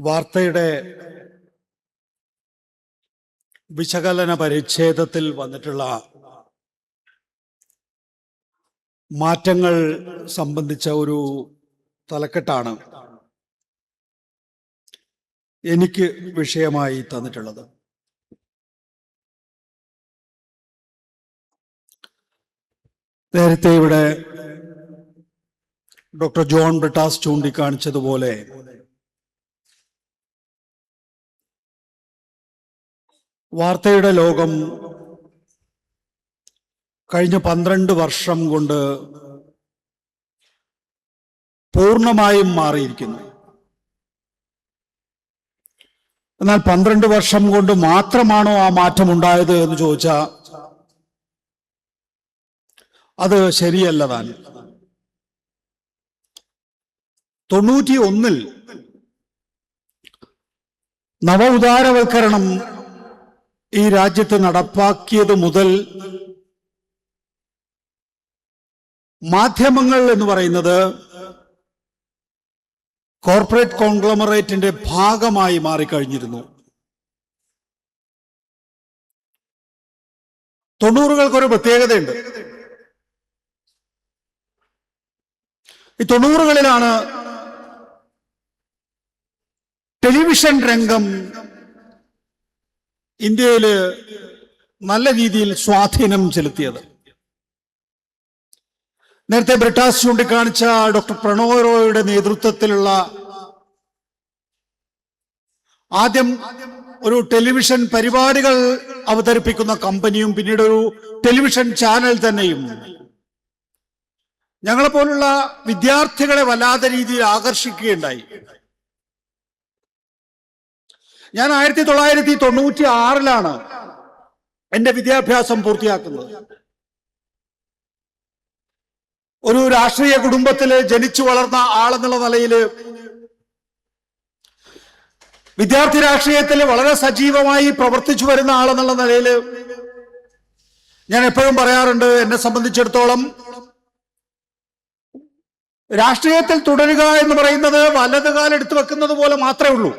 വാർത്തയുടെ വിശകലന പരിച്ഛേദത്തിൽ വന്നിട്ടുള്ള മാറ്റങ്ങൾ സംബന്ധിച്ച ഒരു തലക്കെട്ടാണ് എനിക്ക് വിഷയമായി തന്നിട്ടുള്ളത്. നേരത്തെ ഇവിടെ ഡോക്ടർ ജോൺ ബ്രിട്ടാസ് ചൂണ്ടിക്കാണിച്ചതുപോലെ വാർത്തയുടെ ലോകം കഴിഞ്ഞ 12 വർഷം കൊണ്ട് പൂർണ്ണമായും മാറിയിരിക്കുന്നു. എന്നാൽ 12 വർഷം കൊണ്ട് മാത്രമാണോ ആ മാറ്റം ഉണ്ടായത് എന്ന് ചോദിച്ചാൽ അത് ശരിയല്ല. താൻ 91 നവ ഉദാരവൽക്കരണം ഈ രാജ്യത്ത് നടപ്പാക്കിയത് മുതൽ മാധ്യമങ്ങൾ എന്ന് പറയുന്നത് കോർപ്പറേറ്റ് കോൺഗ്ലോമറേറ്റിന്റെ ഭാഗമായി മാറിക്കഴിഞ്ഞിരുന്നു. 90-കൾക്കൊരു പ്രത്യേകതയുണ്ട്. ഈ 90-കളിലാണ് ടെലിവിഷൻ രംഗം ഇന്ത്യയിൽ നല്ല രീതിയിൽ സ്വാധീനം ചെലുത്തിയത്. നേരത്തെ ബ്രിട്ടാസ് ചൂണ്ടിക്കാണിച്ച ഡോക്ടർ പ്രണോയ് റോയിയുടെ നേതൃത്വത്തിലുള്ള ആദ്യം ഒരു ടെലിവിഷൻ പരിപാടികൾ അവതരിപ്പിക്കുന്ന കമ്പനിയും പിന്നീട് ഒരു ടെലിവിഷൻ ചാനൽ തന്നെയും ഞങ്ങളെപ്പോലുള്ള വിദ്യാർത്ഥികളെ വല്ലാത്ത രീതിയിൽ ആകർഷിക്കുകയുണ്ടായി. ഞാൻ 1996-ലാണ് എന്റെ വിദ്യാഭ്യാസം പൂർത്തിയാക്കുന്നത്. ഒരു രാഷ്ട്രീയ കുടുംബത്തിൽ ജനിച്ചു വളർന്ന ആളെന്നുള്ള നിലയിൽ വിദ്യാർത്ഥി രാഷ്ട്രീയത്തിൽ വളരെ സജീവമായി പ്രവർത്തിച്ചു വരുന്ന ആളെന്നുള്ള നിലയിൽ ഞാൻ എപ്പോഴും പറയാറുണ്ട്, എന്നെ സംബന്ധിച്ചിടത്തോളം രാഷ്ട്രീയത്തിൽ തുടരുക എന്ന് പറയുന്നത് വലത് കാലെടുത്ത് വെക്കുന്നത് പോലെ മാത്രമേ ഉള്ളൂ.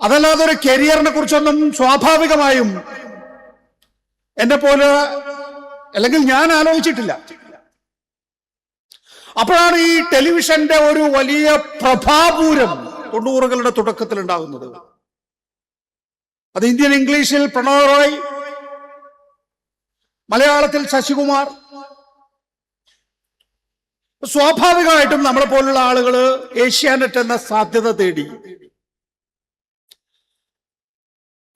അതല്ലാതെ ഒരു കരിയറിനെ കുറിച്ചൊന്നും സ്വാഭാവികമായും എന്നെ പോലെ അല്ലെങ്കിൽ ഞാൻ ആലോചിച്ചിട്ടില്ല. അപ്പോഴാണ് ഈ ടെലിവിഷന്റെ ഒരു വലിയ പ്രഭാപൂരം 90-കളുടെ തുടക്കത്തിൽ ഉണ്ടാകുന്നത്. അത് ഇന്ത്യൻ ഇംഗ്ലീഷിൽ പ്രണോയ് റോയ്, മലയാളത്തിൽ ശശികുമാർ. സ്വാഭാവികമായിട്ടും നമ്മളെ പോലുള്ള ആളുകൾ ഏഷ്യാനെറ്റ് എന്ന സാധ്യത തേടി.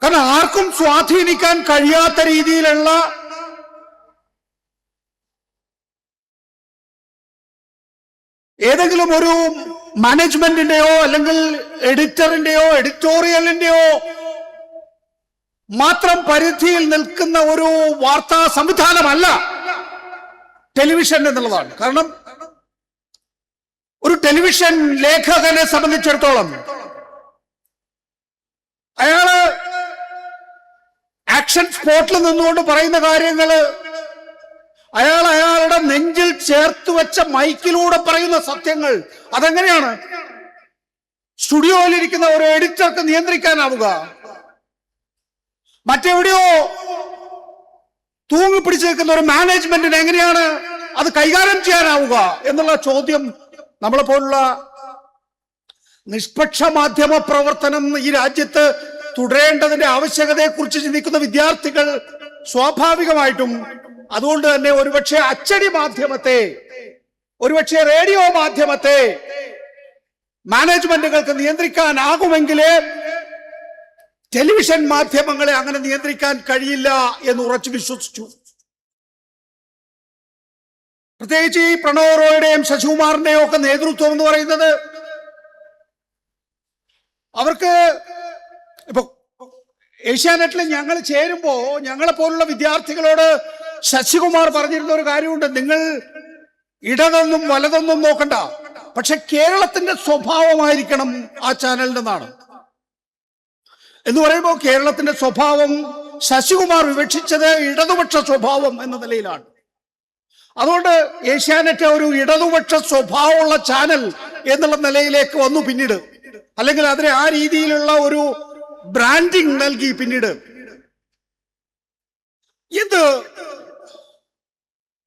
കാരണം ആർക്കും സ്വാധീനിക്കാൻ കഴിയാത്ത രീതിയിലുള്ള ഏതെങ്കിലും ഒരു മാനേജ്മെന്റിന്റെയോ അല്ലെങ്കിൽ എഡിറ്ററിന്റെയോ എഡിറ്റോറിയലിന്റെയോ മാത്രം പരിധിയിൽ നിൽക്കുന്ന ഒരു വാർത്താ സംവിധാനമല്ല ടെലിവിഷൻ എന്നുള്ളതാണ്. കാരണം ഒരു ടെലിവിഷൻ ലേഖകനെ സംബന്ധിച്ചിടത്തോളം അയാള് ആക്ഷൻ സ്പോട്ടിൽ നിന്നുകൊണ്ട് പറയുന്ന കാര്യങ്ങള് അയാളുടെ നെഞ്ചിൽ ചേർത്ത് വെച്ച മൈക്കിലൂടെ പറയുന്ന സത്യങ്ങൾ അതെങ്ങനെയാണ് സ്റ്റുഡിയോയിലിരിക്കുന്ന ഒരു എഡിറ്റർക്ക് നിയന്ത്രിക്കാനാവുക? മറ്റെവിടെയോ തൂങ്ങിപ്പിടിച്ചു നിൽക്കുന്ന ഒരു മാനേജ്മെന്റിന് എങ്ങനെയാണ് അത് കൈകാര്യം ചെയ്യാനാവുക എന്നുള്ള ചോദ്യം നമ്മളെ പോലുള്ള നിഷ്പക്ഷ മാധ്യമ പ്രവർത്തനം ഈ രാജ്യത്ത് തുടരേണ്ടതിന്റെ ആവശ്യകതയെക്കുറിച്ച് ചിന്തിക്കുന്ന വിദ്യാർത്ഥികൾ സ്വാഭാവികമായിട്ടും അതുകൊണ്ട് തന്നെ ഒരുപക്ഷെ അച്ചടി മാധ്യമത്തെ, ഒരുപക്ഷെ റേഡിയോ മാധ്യമത്തെ മാനേജ്മെന്റുകൾക്ക് നിയന്ത്രിക്കാനാകുമെങ്കിലേ ടെലിവിഷൻ മാധ്യമങ്ങളെ അങ്ങനെ നിയന്ത്രിക്കാൻ കഴിയില്ല എന്ന് ഉറച്ചു വിശ്വസിച്ചു. പ്രത്യേകിച്ച് ഈ പ്രണോയ് റോയുടെയും ശശികുമാറിന്റെയും ഒക്കെ നേതൃത്വം എന്ന് പറയുന്നത് അവർക്ക് ഇപ്പൊ ഏഷ്യാനെറ്റിൽ ഞങ്ങൾ ചേരുമ്പോ ഞങ്ങളെ പോലുള്ള വിദ്യാർത്ഥികളോട് ശശികുമാർ പറഞ്ഞിരുന്ന ഒരു കാര്യമുണ്ട്, നിങ്ങൾ ഇടതൊന്നും വലതൊന്നും നോക്കണ്ട, പക്ഷെ കേരളത്തിന്റെ സ്വഭാവമായിരിക്കണം ആ ചാനലിനെന്നാണ്. എന്ന് പറയുമ്പോൾ കേരളത്തിന്റെ സ്വഭാവം ശശികുമാർ വിവക്ഷിച്ചത് ഇടതുപക്ഷ സ്വഭാവം എന്ന നിലയിലാണ്. അതുകൊണ്ട് ഏഷ്യാനെറ്റ് ഒരു ഇടതുപക്ഷ സ്വഭാവമുള്ള ചാനൽ എന്നുള്ള നിലയിലേക്ക് വന്നു പിന്നീട്, അല്ലെങ്കിൽ അതിനെ ആ രീതിയിലുള്ള ഒരു ബ്രാൻഡിങ് നൽകി പിന്നീട്. ഇത്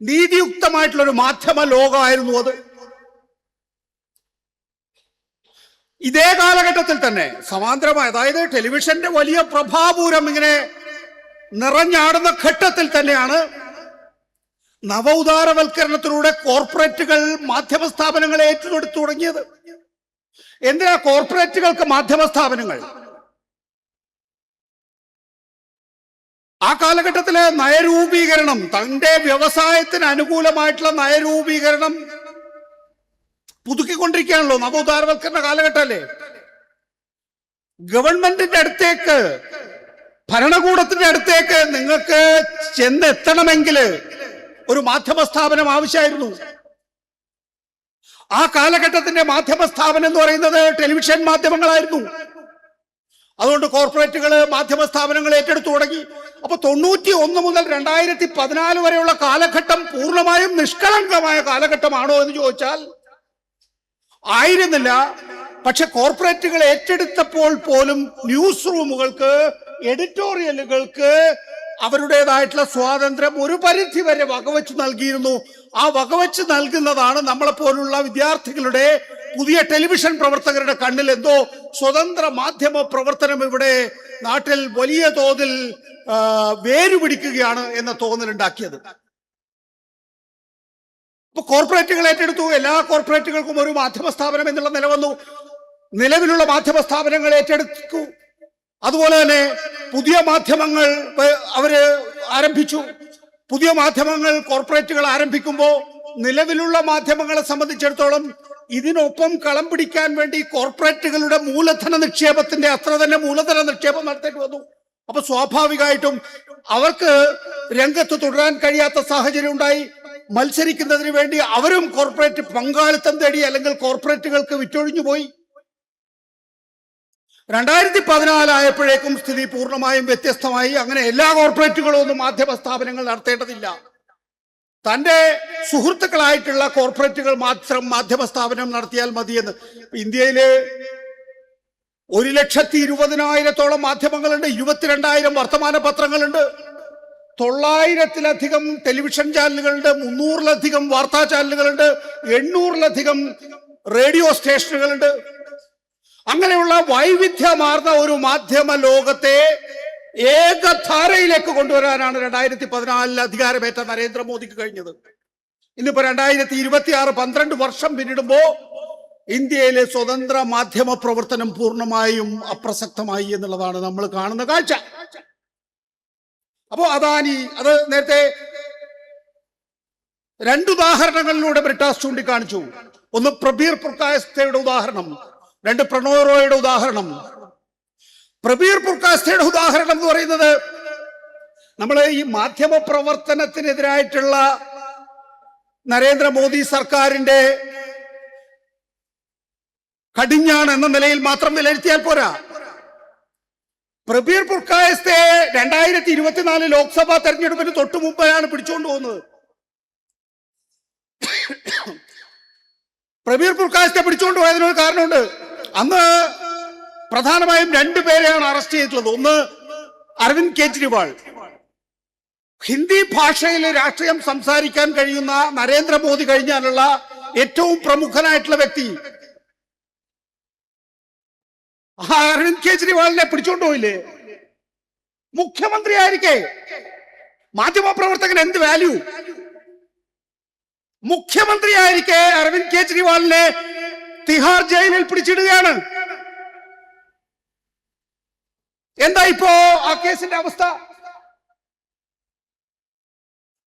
നീതിയുക്തമായിട്ടുള്ള ഒരു മാധ്യമ ലോകമായിരുന്നു അത്. ഇതേ കാലഘട്ടത്തിൽ തന്നെ സമാന്തരമായ, അതായത് ടെലിവിഷന്റെ വലിയ പ്രഭാപൂരം ഇങ്ങനെ നിറഞ്ഞാടുന്ന ഘട്ടത്തിൽ തന്നെയാണ് നവ ഉദാരവൽക്കരണത്തിലൂടെ കോർപ്പറേറ്റുകൾ മാധ്യമ സ്ഥാപനങ്ങളെ ഏറ്റെടുത്തു തുടങ്ങിയത്. എന്തിനാ കോർപ്പറേറ്റുകൾക്ക് മാധ്യമ സ്ഥാപനങ്ങൾ? ആ കാലഘട്ടത്തിലെ നയരൂപീകരണം, തന്റെ വ്യവസായത്തിന് അനുകൂലമായിട്ടുള്ള നയരൂപീകരണം പുതുക്കിക്കൊണ്ടിരിക്കുകയാണല്ലോ. നവ ഉദാരവൽക്കരണ കാലഘട്ടമല്ലേ. ഗവൺമെന്റിന്റെ അടുത്തേക്ക്, ഭരണകൂടത്തിന്റെ അടുത്തേക്ക് നിങ്ങൾക്ക് ചെന്നെത്തണമെങ്കിൽ ഒരു മാധ്യമ സ്ഥാപനം ആവശ്യമായിരുന്നു. ആ കാലഘട്ടത്തിന്റെ മാധ്യമ സ്ഥാപനം എന്ന് പറയുന്നത് ടെലിവിഷൻ മാധ്യമങ്ങളായിരുന്നു. അതുകൊണ്ട് കോർപ്പറേറ്റുകൾ മാധ്യമ സ്ഥാപനങ്ങൾ ഏറ്റെടുത്തു തുടങ്ങി. അപ്പൊ 91 മുതൽ 2014 വരെയുള്ള കാലഘട്ടം പൂർണ്ണമായും നിഷ്കളങ്കമായ കാലഘട്ടമാണോ എന്ന് ചോദിച്ചാൽ ആയിരുന്നില്ല. പക്ഷെ കോർപ്പറേറ്റുകൾ ഏറ്റെടുത്തപ്പോൾ പോലും ന്യൂസ് റൂമുകൾക്ക്, എഡിറ്റോറിയലുകൾക്ക് അവരുടേതായിട്ടുള്ള സ്വാതന്ത്ര്യം ഒരു പരിധി വരെ വകവെച്ച് നൽകിയിരുന്നു. ആ വകവെച്ച് നൽകുന്നതാണ് നമ്മളെപ്പോലുള്ള വിദ്യാർത്ഥികളുടെ, പുതിയ ടെലിവിഷൻ പ്രവർത്തകരുടെ കണ്ണിൽ എന്തോ സ്വതന്ത്ര മാധ്യമ പ്രവർത്തനം ഇവിടെ നാട്ടിൽ വലിയ തോതിൽ വേരുപിടിക്കുകയാണ് എന്ന തോന്നലുണ്ടാക്കിയത്. ഇപ്പൊ കോർപ്പറേറ്റുകൾ ഏറ്റെടുത്തു. എല്ലാ കോർപ്പറേറ്റുകൾക്കും ഒരു മാധ്യമ സ്ഥാപനം എന്നുള്ള നില വന്നു. നിലവിലുള്ള മാധ്യമ സ്ഥാപനങ്ങൾ ഏറ്റെടുത്തു. അതുപോലെ തന്നെ പുതിയ മാധ്യമങ്ങൾ അവര് ആരംഭിച്ചു. പുതിയ മാധ്യമങ്ങൾ കോർപ്പറേറ്റുകൾ ആരംഭിക്കുമ്പോൾ നിലവിലുള്ള മാധ്യമങ്ങളെ സംബന്ധിച്ചിടത്തോളം ഇതിനൊപ്പം കളം പിടിക്കാൻ വേണ്ടി കോർപ്പറേറ്റുകളുടെ മൂലധന നിക്ഷേപത്തിന്റെ അത്ര തന്നെ മൂലധന നിക്ഷേപം നടത്തേണ്ടി വന്നു. അപ്പൊ സ്വാഭാവികമായിട്ടും അവർക്ക് രംഗത്ത് തുടരാൻ കഴിയാത്ത സാഹചര്യം ഉണ്ടായി. മത്സരിക്കുന്നതിന് വേണ്ടി അവരും കോർപ്പറേറ്റ് പങ്കാളിത്തം തേടി, അല്ലെങ്കിൽ കോർപ്പറേറ്റുകൾക്ക് വിറ്റൊഴിഞ്ഞു പോയി. 2014 ആയപ്പോഴേക്കും സ്ഥിതി പൂർണ്ണമായും വ്യത്യസ്തമായി. അങ്ങനെ എല്ലാ കോർപ്പറേറ്റുകളും ഒന്നും മാധ്യമ സ്ഥാപനങ്ങൾ നടത്തേണ്ടതില്ല. തന്റെ സുഹൃത്തുക്കളായിട്ടുള്ള കോർപ്പറേറ്റുകൾ മാത്രം മാധ്യമ സ്ഥാപനം നടത്തിയാൽ മതിയെന്ന്. ഇന്ത്യയില് 1,20,000-ഓളം മാധ്യമങ്ങളുണ്ട്, 22,000 വർത്തമാന പത്രങ്ങളുണ്ട്, 900-ലധികം ടെലിവിഷൻ ചാനലുകളുണ്ട്, 300-ലധികം വാർത്താ ചാനലുകളുണ്ട്, 800-ലധികം റേഡിയോ സ്റ്റേഷനുകളുണ്ട്. അങ്ങനെയുള്ള വൈവിധ്യമാർന്ന ഒരു മാധ്യമ ലോകത്തെ ഏകധാരയിലേക്ക് കൊണ്ടുവരാനാണ് 2014 അധികാരമേറ്റ നരേന്ദ്രമോദിക്ക് കഴിഞ്ഞത്. ഇന്നിപ്പോ 2026 12 വർഷം പിന്നിടുമ്പോ ഇന്ത്യയിലെ സ്വതന്ത്ര മാധ്യമ പ്രവർത്തനം പൂർണ്ണമായും അപ്രസക്തമായി എന്നുള്ളതാണ് നമ്മൾ കാണുന്ന കാഴ്ച. അപ്പോ അദാനി, അത് നേരത്തെ 2 ഉദാഹരണങ്ങളിലൂടെ ബ്രിട്ടാസ് ചൂണ്ടിക്കാണിച്ചു. ഒന്ന് പ്രബീർ പുർക്കായസ്ഥയുടെ ഉദാഹരണം, 2 പ്രണോയ് റോയുടെ ഉദാഹരണം. പ്രബീർ പുർക്കായസ്ഥയുടെ ഉദാഹരണം എന്ന് പറയുന്നത്, നമ്മൾ ഈ മാധ്യമ പ്രവർത്തനത്തിനെതിരായിട്ടുള്ള നരേന്ദ്രമോദി സർക്കാരിന്റെ കടിഞ്ഞാൺ എന്ന നിലയിൽ മാത്രം വിലയിരുത്തിയാൽ പോരാ. പ്രബീർ പുർക്കായസ്ഥയെ 2024 ലോക്സഭാ തെരഞ്ഞെടുപ്പിന് തൊട്ടു മുമ്പാണ് പിടിച്ചുകൊണ്ട് പോകുന്നത്. പ്രബീർ പുർക്കായസ്ഥയെ പിടിച്ചുകൊണ്ട് പോയതിനൊരു കാരണമുണ്ട്. അന്ന് പ്രധാനമായും 2 പേരെയാണ് അറസ്റ്റ് ചെയ്തിട്ടുള്ളത്. ഒന്ന് അരവിന്ദ് കെജ്രിവാൾ, ഹിന്ദി ഭാഷയിൽ രാഷ്ട്രീയം സംസാരിക്കാൻ കഴിയുന്ന നരേന്ദ്രമോദി കഴിഞ്ഞാലുള്ള ഏറ്റവും പ്രമുഖനായിട്ടുള്ള വ്യക്തി. അരവിന്ദ് കെജ്രിവാളിനെ പിടിച്ചോണ്ട് പോയില്ലേ? മുഖ്യമന്ത്രി ആയിരിക്കെ മാധ്യമ പ്രവർത്തകൻ എന്ത് വാല്യൂ? മുഖ്യമന്ത്രി ആയിരിക്കെ അരവിന്ദ് കെജ്രിവാളിനെ തിഹാർ ജയിലിൽ പിടിച്ചിടുകയാണ്. എന്താ ഇപ്പോ ആ കേസിന്റെ അവസ്ഥ?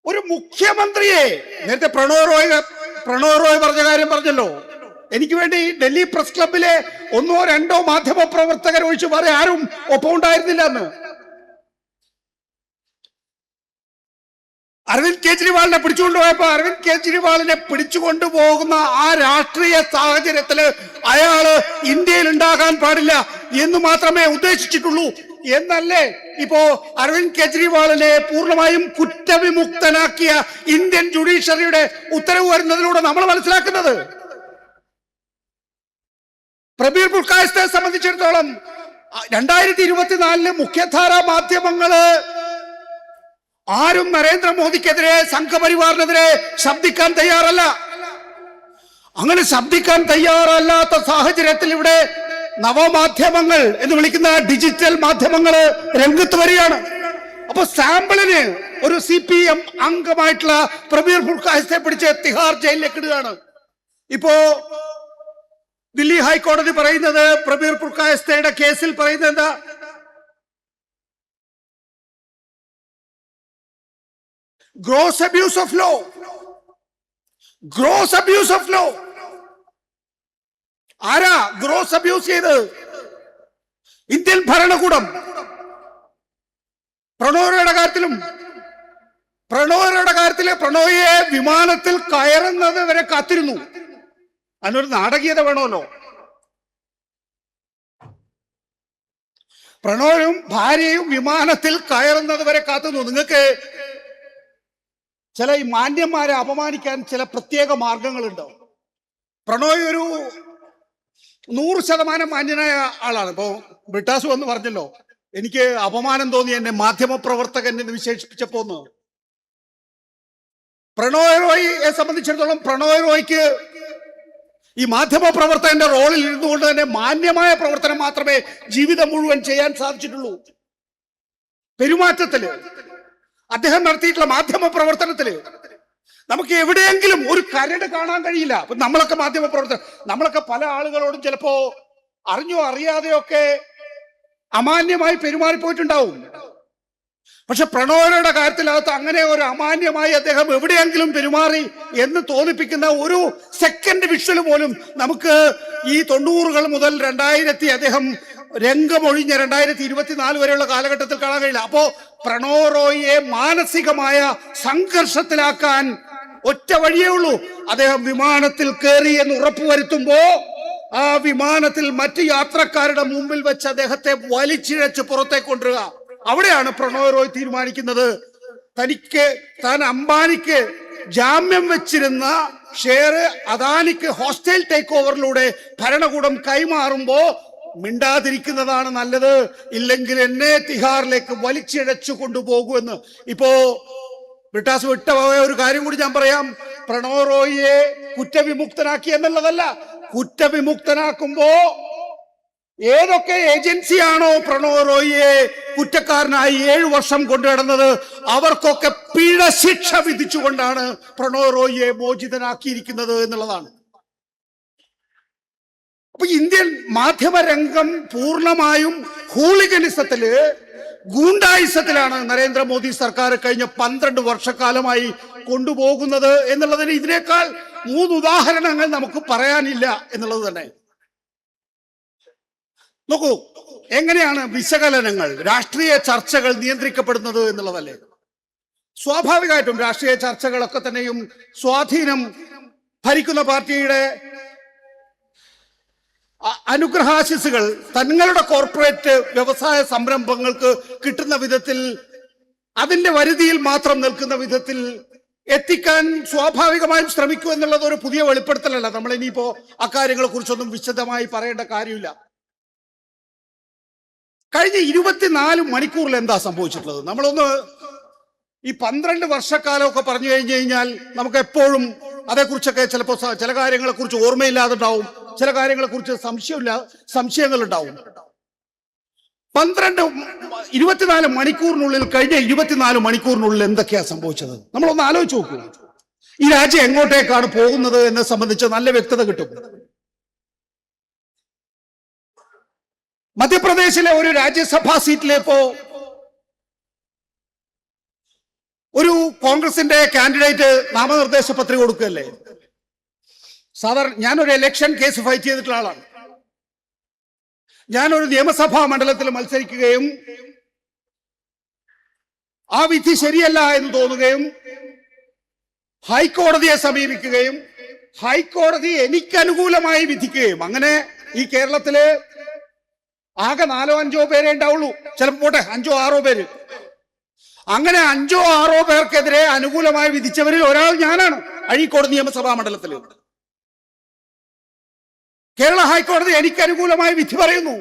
ഒരു മുഖ്യമന്ത്രിയെ, നേരത്തെ പ്രണോയ് റോയ് പറഞ്ഞ കാര്യം പറഞ്ഞല്ലോ, എനിക്ക് വേണ്ടി ഡൽഹി പ്രസ് ക്ലബിലെ 1-2 മാധ്യമ പ്രവർത്തകർ ഒഴിച്ച് വേറെ ആരും ഒപ്പം ഉണ്ടായിരുന്നില്ല എന്ന്. അരവിന്ദ് കെജ്രിവാളിനെ പിടിച്ചുകൊണ്ടുപോയപ്പോ അരവിന്ദ് കെജ്രിവാളിനെ പിടിച്ചുകൊണ്ടുപോകുന്ന ആ രാഷ്ട്രീയ സാഹചര്യത്തില് അയാള് ഇന്ത്യയിൽ ഉണ്ടാകാൻ പാടില്ല എന്ന് മാത്രമേ ഉദ്ദേശിച്ചിട്ടുള്ളൂ എന്നല്ലേ ഇപ്പോ അരവിന്ദ് കെജ്രിവാളിനെ പൂർണ്ണമായും കുറ്റവിമുക്തനാക്കിയ ഇന്ത്യൻ ജുഡീഷ്യറിയുടെ ഉത്തരവ് വരുന്നതിലൂടെ നമ്മൾ മനസ്സിലാക്കുന്നത്. പ്രബീർ പുർക്കായസ്ഥയെ സംബന്ധിച്ചിടത്തോളം 2024 മുഖ്യധാരാ മാധ്യമങ്ങള് ആരും നരേന്ദ്രമോദിക്കെതിരെ സംഘപരിവാറിനെതിരെ ശബ്ദിക്കാൻ തയ്യാറല്ല. അങ്ങനെ ശബ്ദിക്കാൻ തയ്യാറല്ലാത്ത സാഹചര്യത്തിൽ ഇവിടെ നവമാധ്യമങ്ങൾ എന്ന് വിളിക്കുന്ന ഡിജിറ്റൽ മാധ്യമങ്ങള് രംഗത്ത് വരികയാണ്. അപ്പൊ സാമ്പിളിന് ഒരു CPM അംഗമായിട്ടുള്ള പ്രബീർ പുർക്കായസ്ഥയെ പിടിച്ച് തിഹാർ ജയിലിലേക്ക് ഇടുകയാണ്. ഇപ്പോ ദില്ലി ഹൈക്കോടതി പറയുന്നത്, പ്രബീർ പുർക്കായസ്ഥയുടെ കേസിൽ പറയുന്നത് എന്താ? Gross abuse of law. Gross abuse of law. ആരാ ഗ്രോസ് അബ്യൂസ് ചെയ്തത്? ഇന്ത്യൻ ഭരണകൂടം. പ്രണോയുടെ കാര്യത്തില് പ്രണോയെ വിമാനത്തിൽ കയറുന്നത് വരെ കാത്തിരുന്നു. അതിനൊരു നാടകീയത വേണമല്ലോ. പ്രണോയും ഭാര്യയും വിമാനത്തിൽ കയറുന്നത് വരെ കാത്തുന്നു. നിങ്ങൾക്ക് ചില ഈ മാന്യന്മാരെ അപമാനിക്കാൻ ചില പ്രത്യേക മാർഗങ്ങളുണ്ടോ? പ്രണോയ് ഒരു 100% മാന്യനായ ആളാണ്. ഇപ്പോ ബ്രിട്ടാസ് വന്ന് പറഞ്ഞല്ലോ, എനിക്ക് അപമാനം തോന്നി എന്നെ മാധ്യമപ്രവർത്തകൻ എന്ന് വിശേഷിപ്പിച്ചപ്പോന്ന്. പ്രണോയ് റോയിയെ സംബന്ധിച്ചിടത്തോളം പ്രണോയ് റോയ്ക്ക് ഈ മാധ്യമപ്രവർത്തകന്റെ റോളിൽ ഇരുന്നുകൊണ്ട് തന്നെ മാന്യമായ പ്രവർത്തനം മാത്രമേ ജീവിതം മുഴുവൻ ചെയ്യാൻ സാധിച്ചിട്ടുള്ളൂ. പെരുമാറ്റത്തില്, അദ്ദേഹം നടത്തിയിട്ടുള്ള മാധ്യമ പ്രവർത്തനത്തില് നമുക്ക് എവിടെയെങ്കിലും ഒരു കരട് കാണാൻ കഴിയില്ല. അപ്പൊ നമ്മളൊക്കെ മാധ്യമ പ്രവർത്തനം, നമ്മളൊക്കെ പല ആളുകളോടും ചിലപ്പോ അറിഞ്ഞോ അറിയാതെയോ ഒക്കെ അമാന്യമായി പെരുമാറിപ്പോയിട്ടുണ്ടാവും. പക്ഷെ പ്രണോയുടെ കാര്യത്തിനകത്ത് അങ്ങനെ ഒരു അമാന്യമായി അദ്ദേഹം എവിടെയെങ്കിലും പെരുമാറി എന്ന് തോന്നിപ്പിക്കുന്ന ഒരു സെക്കൻഡ് വിഷ്വൽ പോലും നമുക്ക് ഈ 90-കൾ മുതൽ അദ്ദേഹം രംഗമൊഴിഞ്ഞ 2024 വരെയുള്ള കാലഘട്ടത്തിൽ കാണാൻ കഴിയില്ല. അപ്പോ പ്രണോയ് റോയിയെ മാനസികമായ സംഘർഷത്തിലാക്കാൻ ഒറ്റ വഴിയേ ഉള്ളൂ. അദ്ദേഹം വിമാനത്തിൽ കയറി എന്ന് ഉറപ്പുവരുത്തുമ്പോ ആ വിമാനത്തിൽ മറ്റു യാത്രക്കാരുടെ മുമ്പിൽ വെച്ച് അദ്ദേഹത്തെ വലിച്ചിഴച്ച് പുറത്തേക്ക് കൊണ്ടുവരിക. അവിടെയാണ് പ്രണോയ് റോയ് തീരുമാനിക്കുന്നത് താൻ അംബാനിക്ക് ജാമ്യം വെച്ചിരുന്ന ഷെയർ അദാനിക്ക് ഹോസ്റ്റൽ ടേക്ക് ഓവറിലൂടെ ഭരണകൂടം കൈമാറുമ്പോ മിണ്ടാതിരിക്കുന്നതാണ് നല്ലത്, ഇല്ലെങ്കിൽ എന്നെ തിഹാറിലേക്ക് വലിച്ചിഴച്ചു കൊണ്ടുപോകുമെന്ന്. ഇപ്പോ ബ്രിട്ടാസ് വിട്ടുപോയ ഒരു കാര്യം കൂടി ഞാൻ പറയാം. പ്രണോയ് റോയിയെ കുറ്റവിമുക്തനാക്കി എന്നുള്ളതല്ല, കുറ്റവിമുക്തനാക്കുമ്പോ ഏതൊക്കെ ഏജൻസിയാണോ പ്രണോയ് റോയിയെ കുറ്റക്കാരനായി 7 വർഷം കൊണ്ടുനടന്നത് അവർക്കൊക്കെ പിഴ ശിക്ഷ വിധിച്ചുകൊണ്ടാണ് പ്രണോയ് റോയിയെ മോചിതനാക്കിയിരിക്കുന്നത് എന്നുള്ളതാണ്. അപ്പൊ ഇന്ത്യൻ മാധ്യമരംഗം പൂർണ്ണമായും ഹൂളിഗനിസത്തില്, ഗൂണ്ടായിസത്തിലാണ് നരേന്ദ്രമോദി സർക്കാർ കഴിഞ്ഞ 12 വർഷക്കാലമായി കൊണ്ടുപോകുന്നത് എന്നുള്ളതിന് ഇതിനേക്കാൾ 3 ഉദാഹരണങ്ങൾ നമുക്ക് പറയാനില്ല എന്നുള്ളത് തന്നെ. നോക്കൂ, എങ്ങനെയാണ് വിശകലനങ്ങൾ, രാഷ്ട്രീയ ചർച്ചകൾ നിയന്ത്രിക്കപ്പെടുന്നത് എന്നുള്ളതല്ലേ. സ്വാഭാവികമായിട്ടും രാഷ്ട്രീയ ചർച്ചകളൊക്കെ തന്നെയും സ്വാധീനം ഭരിക്കുന്ന പാർട്ടിയുടെ അനുഗ്രഹാശിസുകൾ തങ്ങളുടെ കോർപ്പറേറ്റ് വ്യവസായ സംരംഭങ്ങൾക്ക് കിട്ടുന്ന വിധത്തിൽ, അതിന്റെ വരുതിയിൽ മാത്രം നിൽക്കുന്ന വിധത്തിൽ എത്തിക്കാൻ സ്വാഭാവികമായും ശ്രമിക്കൂ എന്നുള്ളത് ഒരു പുതിയ വെളിപ്പെടുത്തലല്ല. നമ്മൾ ഇനിയിപ്പോ അക്കാര്യങ്ങളെ കുറിച്ചൊന്നും വിശദമായി പറയേണ്ട കാര്യമില്ല. കഴിഞ്ഞ 24 മണിക്കൂറിൽ എന്താ സംഭവിച്ചിട്ടുള്ളത്? നമ്മളൊന്ന് ഈ 12 വർഷക്കാലമൊക്കെ പറഞ്ഞു കഴിഞ്ഞു കഴിഞ്ഞാൽ നമുക്ക് എപ്പോഴും അതേക്കുറിച്ചൊക്കെ ചിലപ്പോൾ ചില കാര്യങ്ങളെ കുറിച്ച് ഓർമ്മയില്ലാതുണ്ടാവും, ചില കാര്യങ്ങളെ കുറിച്ച് സംശയങ്ങൾ ഉണ്ടാവും. 24 മണിക്കൂറിനുള്ളിൽ, കഴിഞ്ഞ 24 മണിക്കൂറിനുള്ളിൽ എന്തൊക്കെയാ സംഭവിച്ചത് നമ്മളൊന്ന് ആലോചിച്ച് നോക്കൂ. ഈ രാജ്യം എങ്ങോട്ടേക്കാണ് പോകുന്നത് എന്നെ സംബന്ധിച്ച് നല്ല വ്യക്തത കിട്ടും. മധ്യപ്രദേശിലെ ഒരു രാജ്യസഭാ സീറ്റിലേപ്പോ ഒരു കോൺഗ്രസിന്റെ കാൻഡിഡേറ്റ് നാമനിർദ്ദേശ പത്രിക കൊടുക്കുകയല്ലേ. സാധാരണ ഞാനൊരു ഇലക്ഷൻ കേസ് ഫൈറ്റ് ചെയ്തിട്ടുള്ള ആളാണ്. ഞാനൊരു നിയമസഭാ മണ്ഡലത്തിൽ മത്സരിക്കുകയും ആ വിധി ശരിയല്ല എന്ന് തോന്നുകയും ഹൈക്കോടതിയെ സമീപിക്കുകയും ഹൈക്കോടതി എനിക്ക് അനുകൂലമായി വിധിക്കുകയും, അങ്ങനെ ഈ കേരളത്തിലെ ആകെ 4-5 പേരെ ഉണ്ടാവുള്ളൂ, ചിലപ്പോൾ പോട്ടെ 5-6 പേര്. അങ്ങനെ 5-6 പേർക്കെതിരെ അനുകൂലമായി വിധിച്ചവരിൽ ഒരാൾ ഞാനാണ് അഴീക്കോട് നിയമസഭാ മണ്ഡലത്തിൽ. കേരള ഹൈക്കോടതി എനിക്ക് അനുകൂലമായി വിധി പറയുന്നു.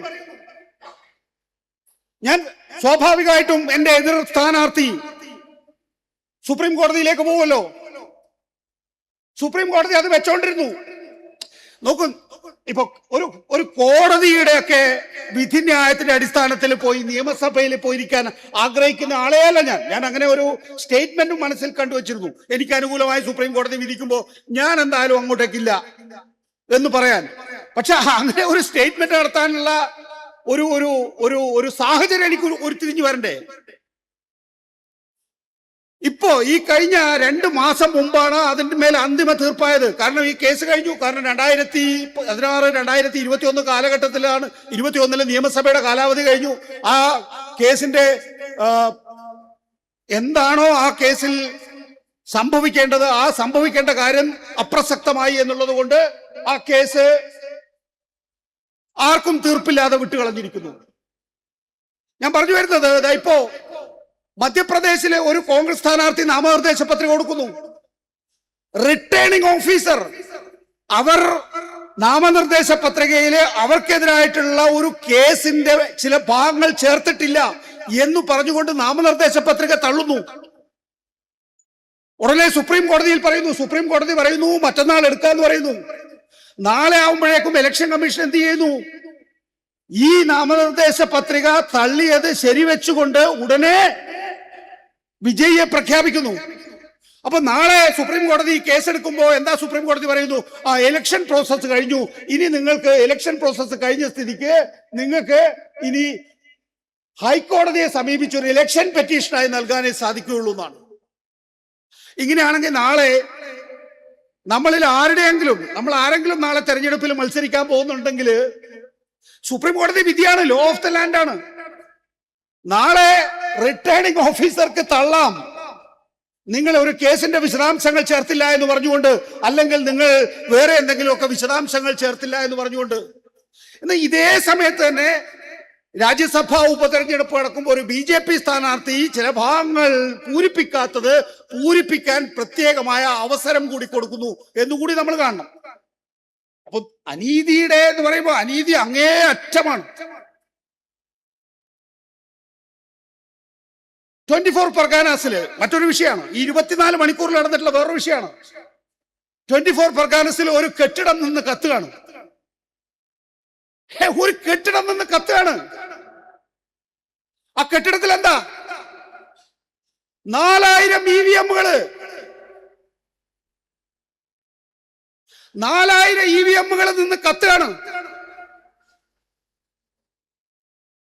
ഞാൻ സ്വാഭാവികമായിട്ടും എന്റെ എതിർ സ്ഥാനാർത്ഥി സുപ്രീം കോടതിയിലേക്ക് പോവുമല്ലോ. സുപ്രീം കോടതി അത് വെച്ചോണ്ടിരുന്നു. നോക്കൂ, ഇപ്പൊ ഒരു കോടതിയുടെ ഒക്കെ വിധിന്യായത്തിന്റെ അടിസ്ഥാനത്തിൽ പോയി നിയമസഭയിൽ പോയിരിക്കാൻ ആഗ്രഹിക്കുന്ന ആളെയല്ല ഞാൻ അങ്ങനെ ഒരു സ്റ്റേറ്റ്മെന്റും മനസ്സിൽ കണ്ടുവച്ചിരുന്നു. എനിക്ക് അനുകൂലമായി സുപ്രീം കോടതി വിധിക്കുമ്പോൾ ഞാൻ എന്തായാലും അങ്ങോട്ടേക്കില്ല എന്ന് പറയാൻ. പക്ഷെ അങ്ങനെ ഒരു സ്റ്റേറ്റ്മെന്റ് നടത്താനുള്ള ഒരു ഒരു ഒരു ഒരു സാഹചര്യം എനിക്ക് ഉരുത്തിരിഞ്ഞു വരണ്ടേ? ഇപ്പോ ഈ കഴിഞ്ഞ 2 മാസം മുമ്പാണ് അതിന്റെ മേൽ അന്തിമ തീർപ്പായത്. കാരണം ഈ കേസ് കഴിഞ്ഞു. കാരണം 2016-2021 കാലഘട്ടത്തിലാണ്, 21 നിയമസഭയുടെ കാലാവധി കഴിഞ്ഞു. ആ കേസിന്റെ എന്താണോ ആ കേസിൽ സംഭവിക്കേണ്ടത്, ആ സംഭവിക്കേണ്ട കാര്യം അപ്രസക്തമായി എന്നുള്ളത് കൊണ്ട് ആ കേസ് ആർക്കും തീർപ്പില്ലാതെ വിട്ടുകളഞ്ഞിരിക്കുന്നു. ഞാൻ പറഞ്ഞു വരുന്നത്, ഇപ്പോ മധ്യപ്രദേശിലെ ഒരു കോൺഗ്രസ് സ്ഥാനാർത്ഥി നാമനിർദ്ദേശ പത്രിക കൊടുക്കുന്നു. റിട്ടേണിംഗ് ഓഫീസർ അവർ നാമനിർദ്ദേശ പത്രികയില് അവർക്കെതിരായിട്ടുള്ള ഒരു കേസിന്റെ ചില ഭാഗങ്ങൾ ചേർത്തിട്ടില്ല എന്ന് പറഞ്ഞുകൊണ്ട് നാമനിർദ്ദേശ പത്രിക തള്ളുന്നു. ഉടനെ സുപ്രീം കോടതിയിൽ പറയുന്നു. സുപ്രീം കോടതി പറയുന്നു മറ്റന്നാൾ എടുക്കാന്ന് പറയുന്നു. നാളെ ആവുമ്പോഴേക്കും ഇലക്ഷൻ കമ്മീഷൻ എന്ത് ചെയ്യുന്നു? ഈ നാമനിർദ്ദേശ പത്രിക തള്ളിയത് ശരിവെച്ചുകൊണ്ട് ഉടനെ വിജയിയെ പ്രഖ്യാപിക്കുന്നു. അപ്പൊ നാളെ സുപ്രീം കോടതി കേസെടുക്കുമ്പോൾ എന്താ സുപ്രീം കോടതി പറയുന്നു? ആ ഇലക്ഷൻ പ്രോസസ് കഴിഞ്ഞു, ഇനി നിങ്ങൾക്ക് ഇലക്ഷൻ പ്രോസസ് കഴിഞ്ഞ സ്ഥിതിക്ക് നിങ്ങൾക്ക് ഇനി ഹൈക്കോടതിയെ സമീപിച്ചൊരു ഇലക്ഷൻ പെറ്റീഷനായി നൽകാനേ സാധിക്കുകയുള്ളൂ എന്നാണ്. ഇങ്ങനെയാണെങ്കിൽ നാളെ നമ്മൾ ആരെങ്കിലും നാളെ തെരഞ്ഞെടുപ്പിൽ മത്സരിക്കാൻ പോകുന്നുണ്ടെങ്കിൽ സുപ്രീം കോടതി വിധിയാണ്, ലോ ഓഫ് ദ ലാൻഡ് ആണ്. നാളെ റിട്ടേണിംഗ് ഓഫീസർക്ക് തള്ളാം, നിങ്ങൾ ഒരു കേസിന്റെ വിശദാംശങ്ങൾ ചേർത്തില്ല എന്ന് പറഞ്ഞുകൊണ്ട്, അല്ലെങ്കിൽ നിങ്ങൾ വേറെ എന്തെങ്കിലുമൊക്കെ വിശദാംശങ്ങൾ ചേർത്തില്ല എന്ന് പറഞ്ഞുകൊണ്ട്. എന്നാൽ ഇതേ സമയത്ത് തന്നെ രാജ്യസഭാ ഉപതെരഞ്ഞെടുപ്പ് നടക്കുമ്പോൾ ഒരു BJP സ്ഥാനാർത്ഥി ചില ഭാഗങ്ങൾ പൂരിപ്പിക്കാൻ പ്രത്യേകമായ അവസരം കൂടി കൊടുക്കുന്നു എന്നുകൂടി നമ്മൾ കാണണം. അപ്പൊ അനീതിയുടെ എന്ന് പറയുമ്പോൾ അനീതി അങ്ങേ അറ്റമാണ്. 24 പർഗാനാസില് മറ്റൊരു വിഷയമാണ്. ഈ 24 മണിക്കൂറിൽ നടന്നിട്ടുള്ള വേറൊരു വിഷയമാണ്. 24 പർഗാനസിൽ ഒരു കെട്ടിടം നിന്ന് കത്തുകയാണ്. ഒരു കെട്ടിടം നിന്ന് കത്തുകയാണ്. ആ കെട്ടിടത്തിൽ എന്താ? 4000 EVM-കള് 4000 EVM-കൾ നിന്ന് കത്തുകയാണ്.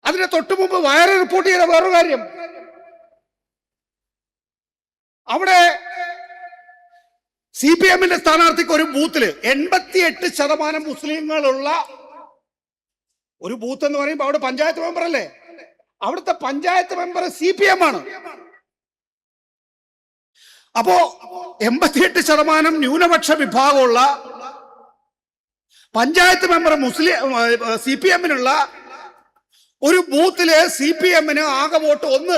അതിന് തൊട്ടു മുമ്പ് വയറ് റിപ്പോർട്ട് ചെയ്ത വേറൊരു കാര്യം, അവിടെ CPM-ന്റെ സ്ഥാനാർത്ഥിക്ക് ഒരു ബൂത്തില് 88% മുസ്ലിങ്ങളുള്ള ഒരു ബൂത്ത് എന്ന് പറയുമ്പോൾ അവിടെ പഞ്ചായത്ത് മെമ്പർ അല്ലേ, അവിടുത്തെ പഞ്ചായത്ത് മെമ്പർ CPM ആണ്. അപ്പോ 88% ന്യൂനപക്ഷ വിഭാഗമുള്ള പഞ്ചായത്ത് മെമ്പർ CPM-നുള്ള ഒരു ബൂത്തില് CPM-ന് ആകെ വോട്ട് 1.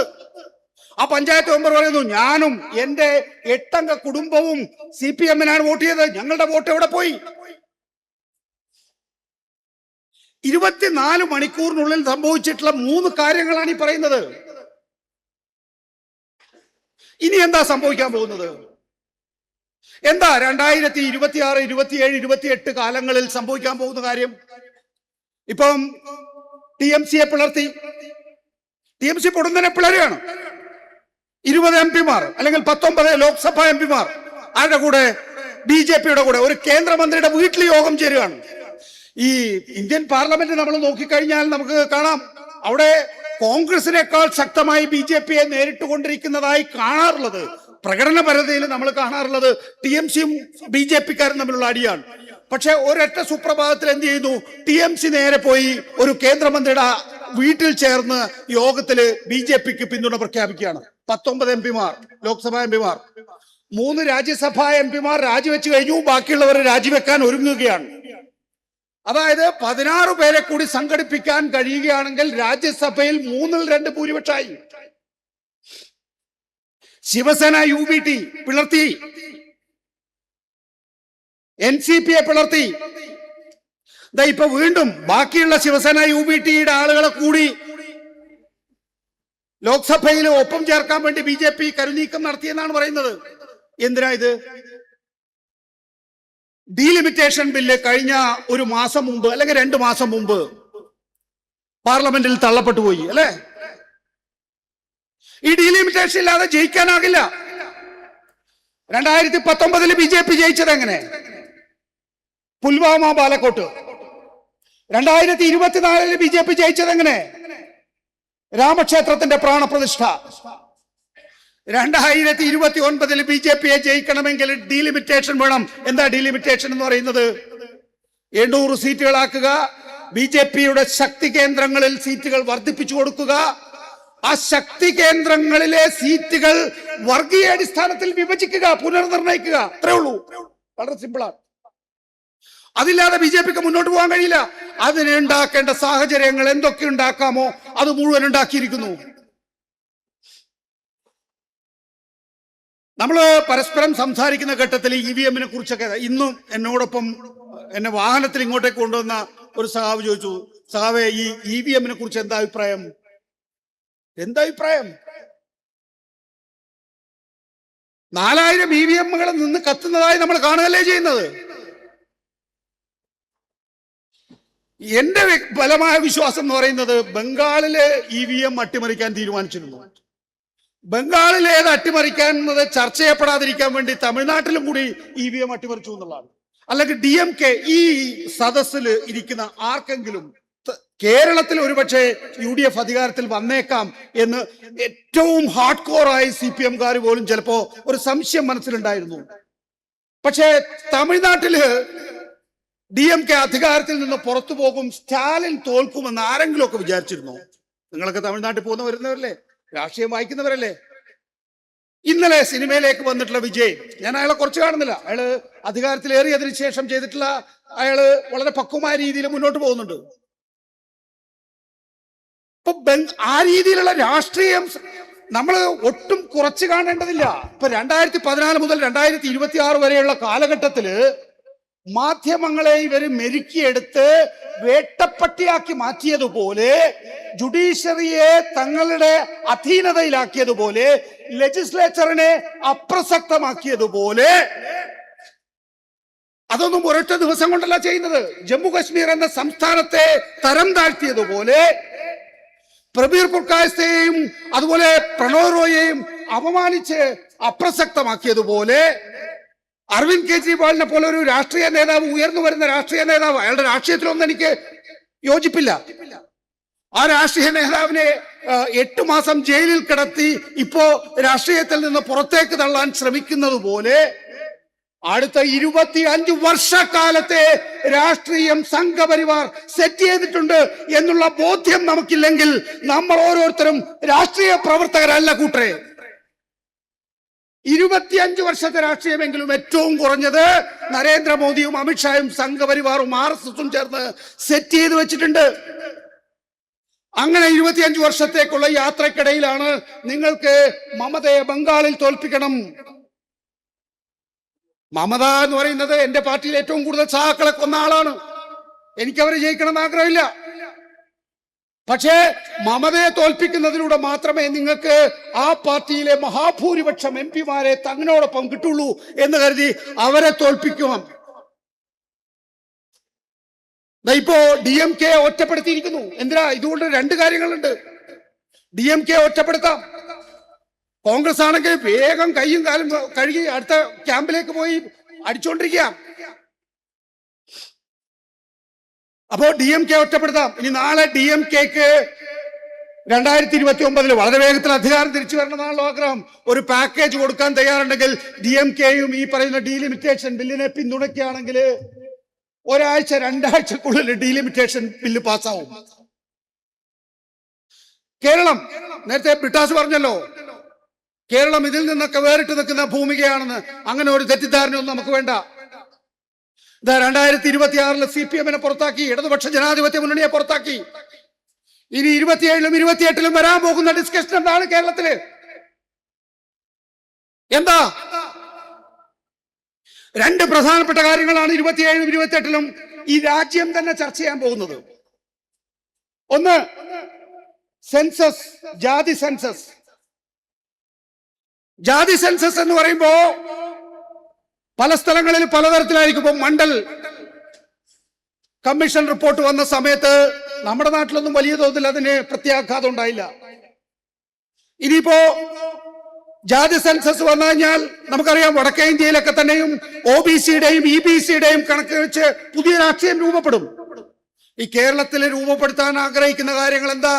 ആ പഞ്ചായത്ത് മെമ്പർ പറയുന്നു, ഞാനും എന്റെ 8 അംഗ കുടുംബവും CPM-നാണ് വോട്ട് ചെയ്തത്, ഞങ്ങളുടെ വോട്ട് എവിടെ പോയി? 24 മണിക്കൂറിനുള്ളിൽ സംഭവിച്ചിട്ടുള്ള 3 കാര്യങ്ങളാണ് ഈ പറയുന്നത്. ഇനി എന്താ സംഭവിക്കാൻ പോകുന്നത്? എന്താ 2026, 27, 28 കാലങ്ങളിൽ സംഭവിക്കാൻ പോകുന്ന കാര്യം? ഇപ്പം TMC-യെ പിളർത്തി. TMC പൊടുന്നനെ പിളരുകയാണ്. 20 MP-മാർ അല്ലെങ്കിൽ 19 ലോക്സഭാ MP-മാർ ആരുടെ കൂടെ? BJP-യുടെ കൂടെ ഒരു കേന്ദ്രമന്ത്രിയുടെ വീട്ടിൽ യോഗം ചേരുകയാണ്. ഈ ഇന്ത്യൻ പാർലമെന്റ് നമ്മൾ നോക്കിക്കഴിഞ്ഞാൽ നമുക്ക് കാണാം, അവിടെ കോൺഗ്രസിനേക്കാൾ ശക്തമായി BJP-യെ നേരിട്ടുകൊണ്ടിരിക്കുന്നതായി കാണാറുള്ളത്, പ്രകടനപരതയിൽ നമ്മൾ കാണാറുള്ളത് TMC-യും BJP-ക്കാരും തമ്മിലുള്ള അടിയാണ്. പക്ഷെ ഒരൊറ്റ സുപ്രഭാതത്തിൽ എന്ത് ചെയ്യുന്നു? TMC നേരെ പോയി ഒരു കേന്ദ്രമന്ത്രിയുടെ വീട്ടിൽ ചേർന്ന് യോഗത്തില് BJP-ക്ക് പിന്തുണ പ്രഖ്യാപിക്കുകയാണ്. 19 MP-മാർ ലോക്സഭാ MP-മാർ, 3 രാജ്യസഭാ MP-മാർ രാജിവെച്ച് കഴിഞ്ഞു, ബാക്കിയുള്ളവർ രാജിവെക്കാൻ ഒരുങ്ങുകയാണ്. അതായത് 16 പേരെ കൂടി സംഘടിപ്പിക്കാൻ കഴിയുകയാണെങ്കിൽ രാജ്യസഭയിൽ 2/3 ഭൂരിപക്ഷമായി. Shiv Sena UBT പിളർത്തി, NCP പിളർത്തി. ഇപ്പൊ വീണ്ടും ബാക്കിയുള്ള ശിവസേന UBTയുടെ ആളുകളെ കൂടി ലോക്സഭയിൽ ഒപ്പം ചേർക്കാൻ വേണ്ടി BJP കരുനീക്കം നടത്തിയെന്നാണ് പറയുന്നത്. എന്തിനാ ഇത്? ഡീലിമിറ്റേഷൻ ബില്ല് കഴിഞ്ഞ ഒരു മാസം മുമ്പ് അല്ലെങ്കിൽ 2 മാസം മുമ്പ് പാർലമെന്റിൽ തള്ളപ്പെട്ടു പോയി അല്ലെ? ഈ ഡീലിമിറ്റേഷൻ ഇല്ലാതെ ജയിക്കാനാകില്ല. 2019 BJP ജയിച്ചത് എങ്ങനെ? പുൽവാമ, ബാലക്കോട്ട്. 2024 BJP ജയിച്ചത് എങ്ങനെ? രാമക്ഷേത്രത്തിന്റെ പ്രാണപ്രതിഷ്ഠ. 2029 BJPയെ ജയിക്കണമെങ്കിൽ ഡീലിമിറ്റേഷൻ വേണം. എന്താ ഡീലിമിറ്റേഷൻ എന്ന് പറയുന്നത്? 800 സീറ്റുകളാക്കുക, BJPയുടെ ശക്തി കേന്ദ്രങ്ങളിൽ സീറ്റുകൾ വർദ്ധിപ്പിച്ചു കൊടുക്കുക, ആ ശക്തി കേന്ദ്രങ്ങളിലെ സീറ്റുകൾ വർഗീയ അടിസ്ഥാനത്തിൽ വിഭജിക്കുക, പുനർനിർണയിക്കുക. അത്രേ ഉള്ളൂ. വളരെ സിമ്പിളാണ്. അതില്ലാതെ BJPക്ക് മുന്നോട്ട് പോകാൻ കഴിയില്ല. അതിന് ഉണ്ടാക്കേണ്ട സാഹചര്യങ്ങൾ എന്തൊക്കെ ഉണ്ടാക്കാമോ അത് മുഴുവൻ ഉണ്ടാക്കിയിരിക്കുന്നു. നമ്മൾ പരസ്പരം സംസാരിക്കുന്ന ഘട്ടത്തിൽ EVM-നെ കുറിച്ചൊക്കെ ഇന്നും എന്നോടൊപ്പം എന്നെ വാഹനത്തിൽ ഇങ്ങോട്ടേക്ക് കൊണ്ടുവന്ന ഒരു സഹാബ് ചോദിച്ചു, സഹാബേ, ഈ EVM-നെ കുറിച്ച് എന്താ അഭിപ്രായം? എന്താ അഭിപ്രായം? 4000 EVM-കൾ നിന്ന് കത്തുന്നതായി നമ്മൾ കാണുകയല്ലേ ചെയ്യുന്നത്. എന്റെ ബലമായ വിശ്വാസം എന്ന് പറയുന്നത് ബംഗാളിലെ EVM അട്ടിമറിക്കാൻ തീരുമാനിച്ചിരുന്നു. ബംഗാളിൽ ഏത് അട്ടിമറിക്കാൻ ചർച്ച ചെയ്യപ്പെടാതിരിക്കാൻ വേണ്ടി തമിഴ്നാട്ടിലും കൂടി EVM അട്ടിമറിച്ചു എന്നുള്ളതാണ്. അല്ലെങ്കിൽ DMK ഈ സദസ്സിൽ ഇരിക്കുന്ന ആർക്കെങ്കിലും കേരളത്തിൽ ഒരുപക്ഷെ UDF അധികാരത്തിൽ വന്നേക്കാം എന്ന് ഏറ്റവും ഹാർഡ് കോറായി CPM-കാർ പോലും ചിലപ്പോ ഒരു സംശയം മനസ്സിലുണ്ടായിരുന്നു. പക്ഷേ തമിഴ്നാട്ടില് DMK അധികാരത്തിൽ നിന്ന് പുറത്തു പോകും, സ്റ്റാലിൻ തോൽക്കുമെന്ന് ആരെങ്കിലും ഒക്കെ വിചാരിച്ചിരുന്നോ? നിങ്ങളൊക്കെ തമിഴ്നാട്ടിൽ പോകുന്ന വരുന്നവരല്ലേ, രാഷ്ട്രീയം വായിക്കുന്നവരല്ലേ? ഇന്നലെ സിനിമയിലേക്ക് വന്നിട്ടുള്ള വിജയ്, ഞാൻ അയാളെ കുറച്ച് കാണുന്നില്ല. അയാള് അധികാരത്തിലേറിയതിനു ശേഷം ചെയ്തിട്ടുള്ള അയാള് വളരെ പക്വമായ രീതിയിൽ മുന്നോട്ട് പോകുന്നുണ്ട്. ഇപ്പൊ ആ രീതിയിലുള്ള രാഷ്ട്രീയം നമ്മൾ ഒട്ടും കുറച്ച് കാണേണ്ടതില്ല. ഇപ്പൊ 2014 മുതൽ 2026 വരെയുള്ള കാലഘട്ടത്തില് മാധ്യമങ്ങളെ ഇവര് മെരുക്കിയെടുത്ത് വേട്ടപ്പട്ടിയാക്കി മാറ്റിയതുപോലെ, ജുഡീഷ്യറിയെ തങ്ങളുടെ അധീനതയിലാക്കിയതുപോലെ, ലെജിസ്ലേച്ചറിനെ അപ്രസക്തമാക്കിയതുപോലെ, അതൊന്നും ഒരൊറ്റ ദിവസം കൊണ്ടല്ല ചെയ്യുന്നത്. ജമ്മു കശ്മീർ എന്ന സംസ്ഥാനത്തെ തരം താഴ്ത്തിയതുപോലെ, പ്രബീർ പുർക്കായസ്ഥയെയും അതുപോലെ പ്രണോയ് റോയെയും അപമാനിച്ച് അപ്രസക്തമാക്കിയതുപോലെ, അരവിന്ദ് കെജ്രിവാളിനെ പോലെ ഒരു രാഷ്ട്രീയ നേതാവ്, ഉയർന്നു വരുന്ന രാഷ്ട്രീയ നേതാവ്, അയാളുടെ രാഷ്ട്രീയത്തിലൊന്നും എനിക്ക് യോജിപ്പില്ല. ആ രാഷ്ട്രീയ നേതാവിനെ 8 മാസം ജയിലിൽ കിടത്തി ഇപ്പോ രാഷ്ട്രീയത്തിൽ നിന്ന് പുറത്തേക്ക് തള്ളാൻ ശ്രമിക്കുന്നത് പോലെ അടുത്ത 25 വർഷക്കാലത്തെ രാഷ്ട്രീയം സംഘപരിവാർ സെറ്റ് ചെയ്തിട്ടുണ്ട് എന്നുള്ള ബോധ്യം നമുക്കില്ലെങ്കിൽ നമ്മൾ ഓരോരുത്തരും രാഷ്ട്രീയ പ്രവർത്തകരല്ല കൂട്ടരെ. 25 വർഷത്തെ രാഷ്ട്രീയമെങ്കിലും ഏറ്റവും കുറഞ്ഞത് നരേന്ദ്രമോദിയും അമിത്ഷായും സംഘപരിവാറും RSSും ചേർന്ന് സെറ്റ് ചെയ്ത് വെച്ചിട്ടുണ്ട്. അങ്ങനെ 25 വർഷത്തേക്കുള്ള യാത്രക്കിടയിലാണ് നിങ്ങൾക്ക് മമതയെ ബംഗാളിൽ തോൽപ്പിക്കണം. മമത എന്ന് പറയുന്നത് എന്റെ പാർട്ടിയിൽ ഏറ്റവും കൂടുതൽ സഹാക്കളെ കൊന്ന ആളാണ്. എനിക്കവരെ ജയിക്കണമെന്ന് ആഗ്രഹമില്ല. പക്ഷേ മമതയെ തോൽപ്പിക്കുന്നതിലൂടെ മാത്രമേ നിങ്ങൾക്ക് ആ പാർട്ടിയിലെ മഹാഭൂരിപക്ഷം MP-മാരെ തങ്ങളോടൊപ്പം കിട്ടുള്ളൂ എന്ന് കരുതി അവരെ തോൽപ്പിക്കുക. ഇപ്പോ DMK ഒറ്റപ്പെടുത്തിയിരിക്കുന്നു. എന്തിനാ? ഇതുകൊണ്ട് 2 കാര്യങ്ങളുണ്ട്. DMK ഒറ്റപ്പെടുത്താം. കോൺഗ്രസ് ആണെങ്കിൽ വേഗം കൈയും കാലും കഴുകി അടുത്ത ക്യാമ്പിലേക്ക് പോയി അടിച്ചോണ്ടിരിക്കുക. അപ്പോ DMK ഒറ്റപ്പെടുത്താം. ഇനി നാളെ DMKക്ക് 2029 വളരെ വേഗത്തിൽ അധികാരം തിരിച്ചു വരണമെന്നാണല്ലോ ആഗ്രഹം. ഒരു പാക്കേജ് കൊടുക്കാൻ തയ്യാറുണ്ടെങ്കിൽ DMKയും ഈ പറയുന്ന ഡീലിമിറ്റേഷൻ ബില്ലിനെ പിന്തുണയ്ക്കുകയാണെങ്കിൽ ഒരാഴ്ച 2 ആഴ്ചക്കുള്ളിൽ ഡീലിമിറ്റേഷൻ ബില്ല് പാസ്സാവും. കേരളം, നേരത്തെ ബ്രിട്ടാസ് പറഞ്ഞല്ലോ, കേരളം ഇതിൽ നിന്നൊക്കെ വേറിട്ട് നിൽക്കുന്ന ഭൂമികയാണെന്ന്. അങ്ങനെ ഒരു തെറ്റിദ്ധാരണയൊന്നും നമുക്ക് വേണ്ട. 2026 CPM പുറത്താക്കി, ഇടതുപക്ഷ ജനാധിപത്യ മുന്നണിയെ പുറത്താക്കി. ഇനി 27-ലും 28-ലും വരാൻ പോകുന്ന ഡിസ്കഷൻ എന്താണ് കേരളത്തില്? എന്താ? രണ്ട് പ്രധാനപ്പെട്ട കാര്യങ്ങളാണ് 27-ലും 28-ലും ഈ രാജ്യം തന്നെ ചർച്ച ചെയ്യാൻ പോകുന്നത്. ഒന്ന്, സെൻസസ്, ജാതി സെൻസസ്. ജാതി സെൻസസ് എന്ന് പറയുമ്പോ പല സ്ഥലങ്ങളിൽ പലതരത്തിലായിരിക്കും. ഇപ്പൊ മണ്ഡൽ കമ്മീഷൻ റിപ്പോർട്ട് വന്ന സമയത്ത് നമ്മുടെ നാട്ടിലൊന്നും വലിയ തോതിൽ അതിന് പ്രത്യാഘാതം ഉണ്ടായില്ല. ഇനിയിപ്പോ ജാതി സെൻസസ് വന്നു കഴിഞ്ഞാൽ നമുക്കറിയാം, വടക്കേ ഇന്ത്യയിലൊക്കെ തന്നെയും OBC-യുടെയും EBC-യുടെയും കണക്ക് വെച്ച് പുതിയ രാഷ്ട്രീയം രൂപപ്പെടും. ഈ കേരളത്തിൽ രൂപപ്പെടുത്താൻ ആഗ്രഹിക്കുന്ന കാര്യങ്ങൾ എന്താ?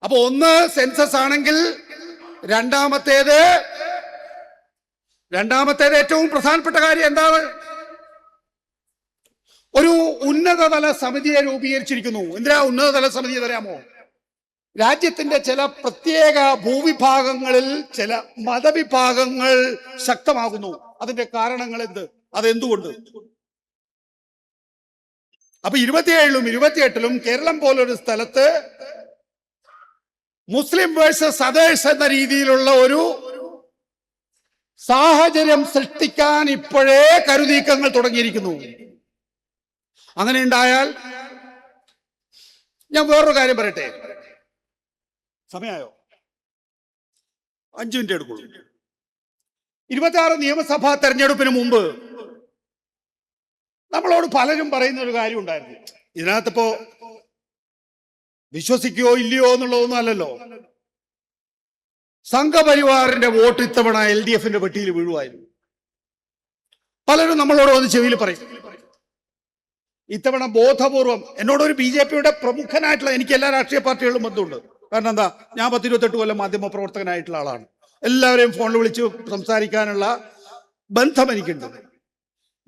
അപ്പൊ ഒന്ന് സെൻസസ് ആണെങ്കിൽ, രണ്ടാമത്തേത് ഏറ്റവും പ്രധാനപ്പെട്ട കാര്യം എന്താണ്? ഒരു ഉന്നതതല സമിതിയെ രൂപീകരിച്ചിരിക്കുന്നു. എന്തിനാ ഉന്നതതല സമിതി അറിയാമോ? രാജ്യത്തിന്റെ ചില പ്രത്യേക ഭൂവിഭാഗങ്ങളിൽ ചില മതവിഭാഗങ്ങൾ ശക്തമാകുന്നു. അതിന്റെ കാരണങ്ങൾ എന്ത്? അതെന്തുകൊണ്ട്? അപ്പൊ 27-ലും 28-ലും കേരളം പോലൊരു സ്ഥലത്ത് മുസ്ലിം വേഴ്സസ് അതേഴ്സ് എന്ന രീതിയിലുള്ള ഒരു സാഹചര്യം സൃഷ്ടിക്കാൻ ഇപ്പോഴേ കരുനീക്കങ്ങൾ തുടങ്ങിയിരിക്കുന്നു. അങ്ങനെ ഉണ്ടായാൽ, ഞാൻ വേറൊരു കാര്യം പറയട്ടെ. സമയമായോ? 5 മിനിറ്റ് എടുക്കുള്ളൂ. 26 നിയമസഭാ തെരഞ്ഞെടുപ്പിന് മുമ്പ് നമ്മളോട് പലരും പറയുന്ന ഒരു കാര്യം ഉണ്ടായിരുന്നു. ഇതിനകത്തിപ്പോ വിശ്വസിക്കുകയോ ഇല്ലയോ എന്നുള്ളതൊന്നും അല്ലല്ലോ. സംഘപരിവാറിന്റെ വോട്ട് ഇത്തവണ LDF-ന്റെ പെട്ടിയിൽ വീഴുമായിരുന്നു. പലരും നമ്മളോട് വന്ന് ചെവിയിൽ പറയും. ഇത്തവണ ബോധപൂർവം എന്നോടൊരു BJP-യുടെ പ്രമുഖനായിട്ടുള്ള, എനിക്ക് എല്ലാ രാഷ്ട്രീയ പാർട്ടികളിലും ബന്ധമുണ്ട്. കാരണം എന്താ, ഞാൻ 10-28 കൊല്ലം മാധ്യമ പ്രവർത്തകനായിട്ടുള്ള ആളാണ്. എല്ലാവരെയും ഫോണിൽ വിളിച്ച് സംസാരിക്കാനുള്ള ബന്ധം എനിക്കുണ്ട്.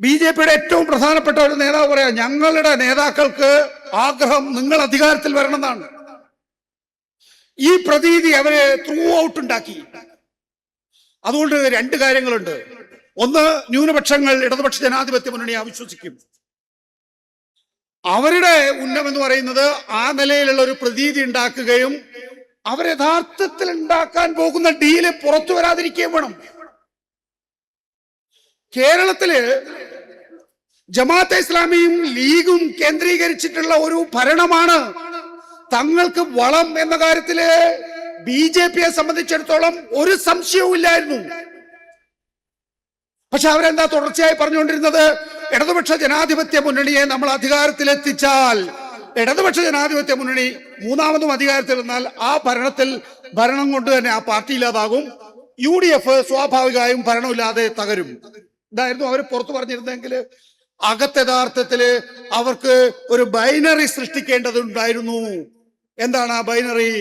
BJP-യുടെ ഏറ്റവും പ്രധാനപ്പെട്ട ഒരു നേതാവ് പറയാം, ഞങ്ങളുടെ നേതാക്കൾക്ക് ആഗ്രഹം നിങ്ങൾ അധികാരത്തിൽ വരണമെന്നാണ്. ഈ പ്രതീതി അവരെ ത്രൂ ഔട്ട് ഉണ്ടാക്കി. അതുകൊണ്ട് രണ്ട് കാര്യങ്ങളുണ്ട്. ഒന്ന്, ന്യൂനപക്ഷങ്ങൾ ഇടതുപക്ഷ ജനാധിപത്യ മുന്നണിയെ അവിശ്വസിക്കും. അവരുടെ ഉന്നം എന്ന് പറയുന്നത് ആ നിലയിലുള്ള ഒരു പ്രതീതി ഉണ്ടാക്കുകയും അവർ യഥാർത്ഥത്തിൽ ഉണ്ടാക്കാൻ പോകുന്ന ഡീല് പുറത്തു വരാതിരിക്കുകയും വേണം. കേരളത്തില് ജമാഅത്തെ ഇസ്ലാമിയും ലീഗും കേന്ദ്രീകരിച്ചിട്ടുള്ള ഒരു ഭരണമാണ് തങ്ങൾക്ക് വളം എന്ന കാര്യത്തില് BJP-യെ സംബന്ധിച്ചിടത്തോളം ഒരു സംശയവും ഇല്ലായിരുന്നു. പക്ഷെ അവരെന്താ തുടർച്ചയായി പറഞ്ഞുകൊണ്ടിരുന്നത്? ഇടതുപക്ഷ ജനാധിപത്യ മുന്നണിയെ നമ്മൾ അധികാരത്തിലെത്തിച്ചാൽ, ഇടതുപക്ഷ ജനാധിപത്യ മുന്നണി മൂന്നാമതും അധികാരത്തിൽ വന്നാൽ ആ ഭരണം കൊണ്ട് തന്നെ ആ പാർട്ടി ഇല്ലാതാകും. UDF സ്വാഭാവികമായും ഭരണമില്ലാതെ തകരും. ഇതായിരുന്നു അവർ പുറത്തു പറഞ്ഞിരുന്നെങ്കിൽ. അകത്ത് യഥാർത്ഥത്തില് അവർക്ക് ഒരു ബൈനറി സൃഷ്ടിക്കേണ്ടതുണ്ടായിരുന്നു. എന്താണ് ആ ബൈനറി?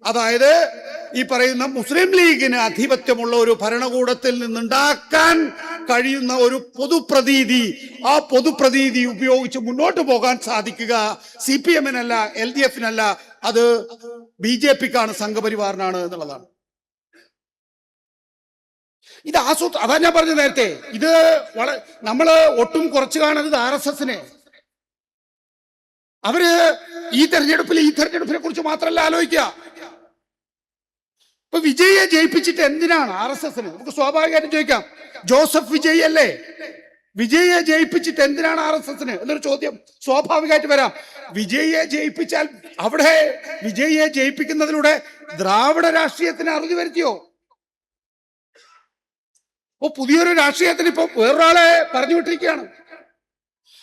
അതായത് ഈ പറയുന്ന മുസ്ലിം ലീഗിന് ആധിപത്യമുള്ള ഒരു ഭരണകൂടത്തിൽ നിന്നുണ്ടാക്കാൻ കഴിയുന്ന ഒരു പൊതുപ്രതീതി, ആ പൊതുപ്രതീതി ഉപയോഗിച്ച് മുന്നോട്ട് പോകാൻ സാധിക്കുക CPM-നല്ല, LDF-നല്ല, അത് BJP-ക്കാണ്, സംഘപരിവാറിനാണ് എന്നുള്ളതാണ്. ഇത് അതാ ഞാൻ പറഞ്ഞത് നേരത്തെ. ഇത് നമ്മള് ഒട്ടും കുറച്ച് കാണരുത് RSS-നെ. അവര് ഈ തെരഞ്ഞെടുപ്പിനെ കുറിച്ച് മാത്രമല്ല ആലോചിക്കുക. ഇപ്പൊ വിജയെ ജയിപ്പിച്ചിട്ട് എന്തിനാണ് RSS-ന്? നമുക്ക് സ്വാഭാവികമായിട്ടും ചോദിക്കാം, ജോസഫ് വിജയ് അല്ലേ? വിജയെ ജയിപ്പിച്ചിട്ട് എന്തിനാണ് RSS-ന് എന്നൊരു ചോദ്യം സ്വാഭാവികമായിട്ട് വരാം. വിജയെ ജയിപ്പിച്ചാൽ, അവിടെ വിജയെ ജയിപ്പിക്കുന്നതിലൂടെ ദ്രാവിഡ രാഷ്ട്രീയത്തിന് അറുതി വരുത്തിയോ? അപ്പൊ പുതിയൊരു രാഷ്ട്രീയത്തിന് ഇപ്പൊ വേറൊരാളെ പറഞ്ഞു വിട്ടിരിക്കുകയാണ്.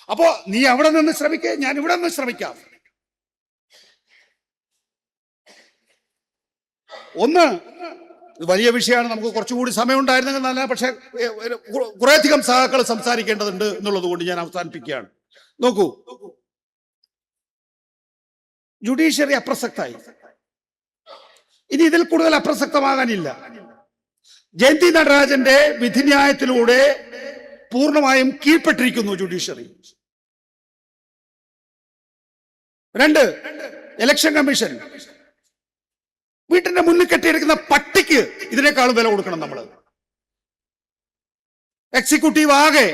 അപ്പോ നീ അവിടെ നിന്ന് ശ്രമിക്കേ, ഞാൻ ഇവിടെ നിന്ന് ശ്രമിക്കാം. ഒന്ന്, വലിയ വിഷയമാണ്, നമുക്ക് കുറച്ചുകൂടി സമയം ഉണ്ടായിരുന്നെങ്കിൽ നല്ല, പക്ഷെ കുറേയധികം സഹാക്കൾ സംസാരിക്കേണ്ടതുണ്ട് എന്നുള്ളത് കൊണ്ട് ഞാൻ അവസാനിപ്പിക്കുകയാണ്. നോക്കൂ, ജുഡീഷ്യറി അപ്രസക്തായി. ഇനി ഇതിൽ കൂടുതൽ അപ്രസക്തമാകാനില്ല. ജയന്തി നടരാജന്റെ വിധിന്യായത്തിലൂടെ പൂർണ്ണമായും കീഴ്പ്പെട്ടിരിക്കുന്നു ജുഡീഷ്യറി. രണ്ട്, ഇലക്ഷൻ കമ്മീഷൻ വീട്ടിന്റെ മുന്നിൽ കെട്ടിയെടുക്കുന്ന പട്ടിക്ക് ഇതിനേക്കാളും വില കൊടുക്കണം നമ്മൾ. എക്സിക്യൂട്ടീവ് ആകെ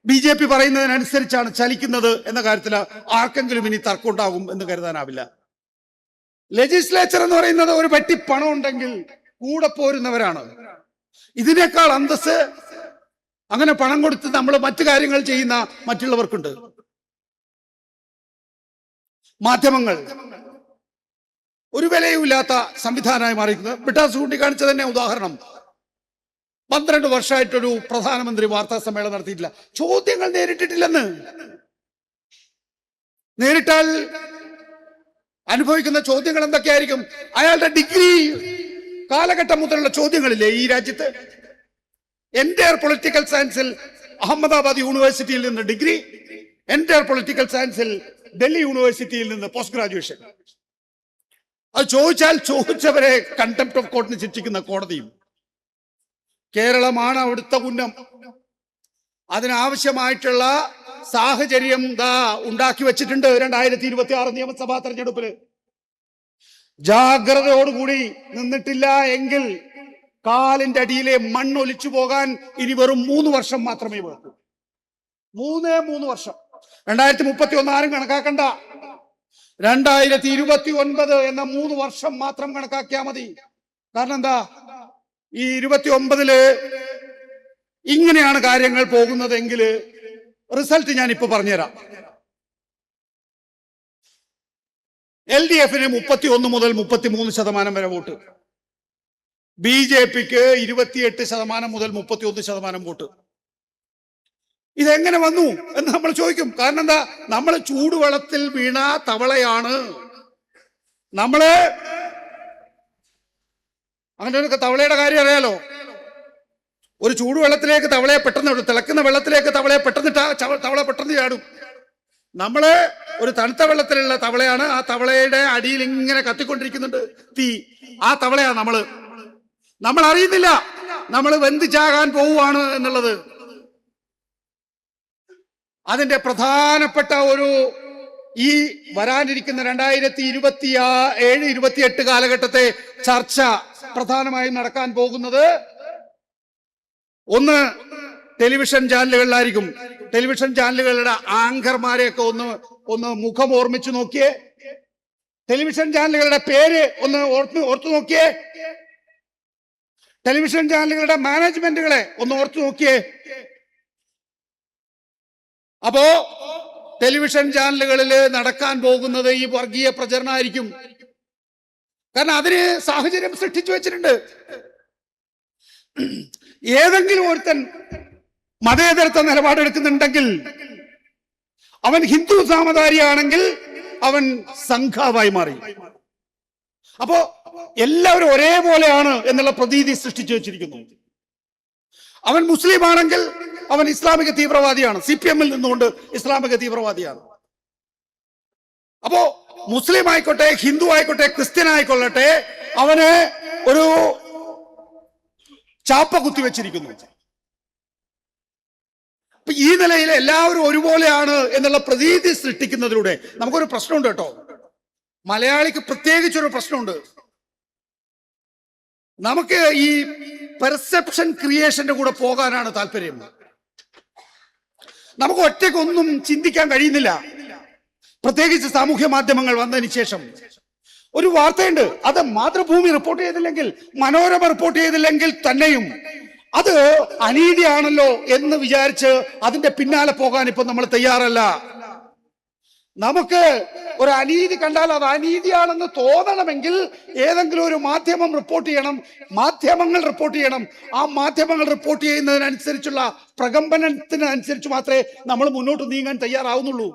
BJP പറയുന്നതിനനുസരിച്ചാണ് ചലിക്കുന്നത് എന്ന കാര്യത്തിൽ ആർക്കെങ്കിലും ഇനി തർക്കമുണ്ടാകും എന്ന് കരുതാനാവില്ല. ലെജിസ്ലേച്ചർ എന്ന് പറയുന്നത് ഒരു പെട്ടി പണം ഉണ്ടെങ്കിൽ കൂടെ പോരുന്നവരാണ്. ഇതിനേക്കാൾ അന്തസ് അങ്ങനെ പണം കൊടുത്ത് നമ്മൾ മറ്റു കാര്യങ്ങൾ ചെയ്യുന്ന മറ്റുള്ളവർക്കുണ്ട്. മാധ്യമങ്ങൾ ഒരു വിലയുമില്ലാത്ത സംവിധാനമായി മാറിയിരിക്കുന്നത് ബിട്ടാസ് ചൂണ്ടിക്കാണിച്ച തന്നെ ഉദാഹരണം. 12 വർഷമായിട്ടൊരു പ്രധാനമന്ത്രി വാർത്താ സമ്മേളനം നടത്തിയിട്ടില്ല. ചോദ്യങ്ങൾ നേരിട്ടിട്ടില്ലെന്ന്. നേരിട്ടാൽ അനുഭവിക്കുന്ന ചോദ്യങ്ങൾ എന്തൊക്കെയായിരിക്കും? അയാളുടെ ഡിഗ്രി കാലഘട്ടം മുതലുള്ള ചോദ്യങ്ങളില്ലേ ഈ രാജ്യത്ത്? എൻറ്റയർ പൊളിറ്റിക്കൽ സയൻസിൽ അഹമ്മദാബാദ് യൂണിവേഴ്സിറ്റിയിൽ നിന്ന് ഡിഗ്രി, എൻറ്റയർ പൊളിറ്റിക്കൽ സയൻസിൽ ഡൽഹി യൂണിവേഴ്സിറ്റിയിൽ നിന്ന് പോസ്റ്റ് ഗ്രാജുവേഷൻ. അത് ചോദിച്ചാൽ ചോദിച്ചവരെ കണ്ടംപ്റ്റ് ഓഫ് കോർട്ടിന് ശിക്ഷിക്കുന്ന കോടതിയും. കേരളമാണ് അവിടുത്തെ ഉന്നം. അതിനാവശ്യമായിട്ടുള്ള സാഹചര്യം ഉണ്ടാക്കി വെച്ചിട്ടുണ്ട്. 2026 നിയമസഭാ തെരഞ്ഞെടുപ്പില് ജാഗ്രതയോടുകൂടി നിന്നിട്ടില്ല എങ്കിൽ കാലിന്റെ അടിയിലെ മണ്ണൊലിച്ചു പോകാൻ ഇനി വെറും 3 വർഷം മാത്രമേ വേണ്ടൂ. 3 വർഷം. 2031 ആരും കണക്കാക്കണ്ട. 2029 എന്ന 3 വർഷം മാത്രം കണക്കാക്കിയാൽ മതി. കാരണം എന്താ, ഈ 29 ഇങ്ങനെയാണ് കാര്യങ്ങൾ പോകുന്നതെങ്കിൽ റിസൾട്ട് ഞാൻ ഇപ്പൊ പറഞ്ഞുതരാം. LDF 31 മുതൽ 33% വരെ വോട്ട്, BJPക്ക് 28% മുതൽ 31% വോട്ട്. ഇതെങ്ങനെ വന്നു എന്ന് നമ്മൾ ചോദിക്കും. കാരണം എന്താ, നമ്മൾ ചൂടുവെള്ളത്തിൽ വീണ തവളയാണ്. നമ്മള് അങ്ങനെ ഒരു തവളയുടെ കാര്യം അറിയാലോ. ഒരു ചൂടുവെള്ളത്തിലേക്ക് തവളയെ പെട്ടെന്ന്, തിളക്കുന്ന വെള്ളത്തിലേക്ക് തവളയെ പെട്ടെന്ന് തവള പെട്ടെന്ന് ചാടും. നമ്മള് ഒരു തണുത്ത വെള്ളത്തിലുള്ള തവളയാണ്. ആ തവളയുടെ അടിയിൽ ഇങ്ങനെ കത്തിക്കൊണ്ടിരിക്കുന്നുണ്ട് തീ. ആ തവളയാ നമ്മൾ അറിയുന്നില്ല നമ്മൾ വെന്ത് ചാകാൻ പോവുകയാണ് എന്നുള്ളത്. അതിന്റെ പ്രധാനപ്പെട്ട ഈ വരാനിരിക്കുന്ന 2027-28 കാലഘട്ടത്തെ ചർച്ച പ്രധാനമായും നടക്കാൻ പോകുന്നത് ഒന്ന് ടെലിവിഷൻ ചാനലുകളിലായിരിക്കും. ടെലിവിഷൻ ചാനലുകളുടെ ആങ്കർമാരെയൊക്കെ ഒന്ന് മുഖം ഓർമ്മിച്ചു നോക്കിയേ. ടെലിവിഷൻ ചാനലുകളുടെ പേര് ഒന്ന് ഓർത്തു നോക്കിയേ. ടെലിവിഷൻ ചാനലുകളുടെ മാനേജ്മെന്റുകളെ ഒന്ന് ഓർത്തു നോക്കിയേ. അപ്പോ ടെലിവിഷൻ ചാനലുകളിൽ നടക്കാൻ പോകുന്നത് ഈ വർഗീയ പ്രചരണമായിരിക്കും. കാരണം അതിന് സാഹചര്യം സൃഷ്ടിച്ചു വെച്ചിട്ടുണ്ട്. ഏതെങ്കിലും ഒരുത്തൻ മതേതരത്വ നിലപാടെടുക്കുന്നുണ്ടെങ്കിൽ, അവൻ ഹിന്ദു നാമധാരിയാണെങ്കിൽ അവൻ സംഘാവായി മാറി. അപ്പോ എല്ലാവരും ഒരേപോലെയാണ് എന്നുള്ള പ്രതീതി സൃഷ്ടിച്ചു വെച്ചിരിക്കുന്നു. അവൻ മുസ്ലിം ആണെങ്കിൽ അവൻ ഇസ്ലാമിക തീവ്രവാദിയാണ്. CPM നിന്നുകൊണ്ട് ഇസ്ലാമിക തീവ്രവാദിയാണ്. അപ്പോ മുസ്ലിം ആയിക്കോട്ടെ, ഹിന്ദു ആയിക്കോട്ടെ, ക്രിസ്ത്യൻ ആയിക്കൊള്ളട്ടെ, അവന് ഒരു ചാപ്പ കുത്തിവെച്ചിരിക്കുന്നു. അപ്പൊ ഈ നിലയിൽ എല്ലാവരും ഒരുപോലെയാണ് എന്നുള്ള പ്രതീതി സൃഷ്ടിക്കുന്നതിലൂടെ നമുക്കൊരു പ്രശ്നമുണ്ട് കേട്ടോ. മലയാളിക്ക് പ്രത്യേകിച്ചൊരു പ്രശ്നമുണ്ട്. നമുക്ക് ഈ പെർസെപ്ഷൻ ക്രിയേഷന്റെ കൂടെ പോകാനാണ് താല്പര്യം. നമുക്ക് ഒറ്റയ്ക്കൊന്നും ചിന്തിക്കാൻ കഴിയുന്നില്ല. പ്രത്യേകിച്ച് സാമൂഹ്യ മാധ്യമങ്ങൾ വന്നതിന് ശേഷം ഒരു വാർത്തയുണ്ട്, അത് മാതൃഭൂമി റിപ്പോർട്ട് ചെയ്തില്ലെങ്കിൽ, മനോരമ റിപ്പോർട്ട് ചെയ്തില്ലെങ്കിൽ തന്നെയും അത് അനീതിയാണല്ലോ എന്ന് വിചാരിച്ച് അതിന്റെ പിന്നാലെ പോകാൻ ഇപ്പൊ നമ്മൾ തയ്യാറല്ല. നമുക്ക് ഒരു അനീതി കണ്ടാൽ അത് അനീതിയാണെന്ന് തോന്നണമെങ്കിൽ ഏതെങ്കിലും ഒരു മാധ്യമം റിപ്പോർട്ട് ചെയ്യണം, മാധ്യമങ്ങൾ റിപ്പോർട്ട് ചെയ്യണം. ആ മാധ്യമങ്ങൾ റിപ്പോർട്ട് ചെയ്യുന്നതിനനുസരിച്ചുള്ള പ്രകമ്പനത്തിനനുസരിച്ച് മാത്രമേ നമ്മൾ മുന്നോട്ട് നീങ്ങാൻ തയ്യാറാവുന്നുള്ളൂ.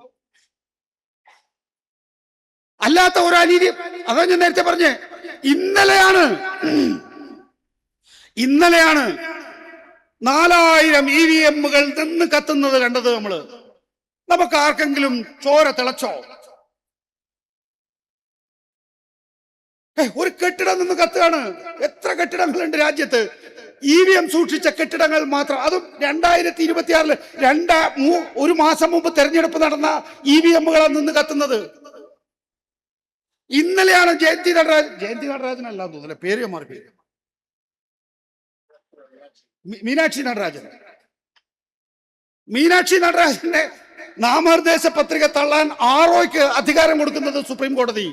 അല്ലാത്ത ഒരു അനീതി, അതാ ഞാൻ നേരത്തെ പറഞ്ഞേ, ഇന്നലെയാണ് 4000 EVM-കൾ നിന്ന് കത്തുന്നത് കണ്ടത് നമ്മള്. നമുക്ക് ആർക്കെങ്കിലും ചോര തിളച്ചോ? ഒരു കെട്ടിടം നിന്ന് കത്തുകയാണ്. എത്ര കെട്ടിടങ്ങളുണ്ട് രാജ്യത്ത്? EVM സൂക്ഷിച്ച കെട്ടിടങ്ങൾ മാത്രം. അതും 2026 ഒരു മാസം മുമ്പ് തെരഞ്ഞെടുപ്പ് നടന്ന EVM-കളാണ് നിന്ന് കത്തുന്നത്. ഇന്നലെയാണ് ജയന്തി നടരാജനല്ല തോന്നുന്നില്ല, പേര് മാറി, പേര് മീനാക്ഷി നടരാജൻ. മീനാക്ഷി നടരാജന്റെ നാമനിർദ്ദേശ പത്രിക തള്ളാൻ ROയ്ക്ക് അധികാരം കൊടുക്കുന്നത് സുപ്രീം കോടതി.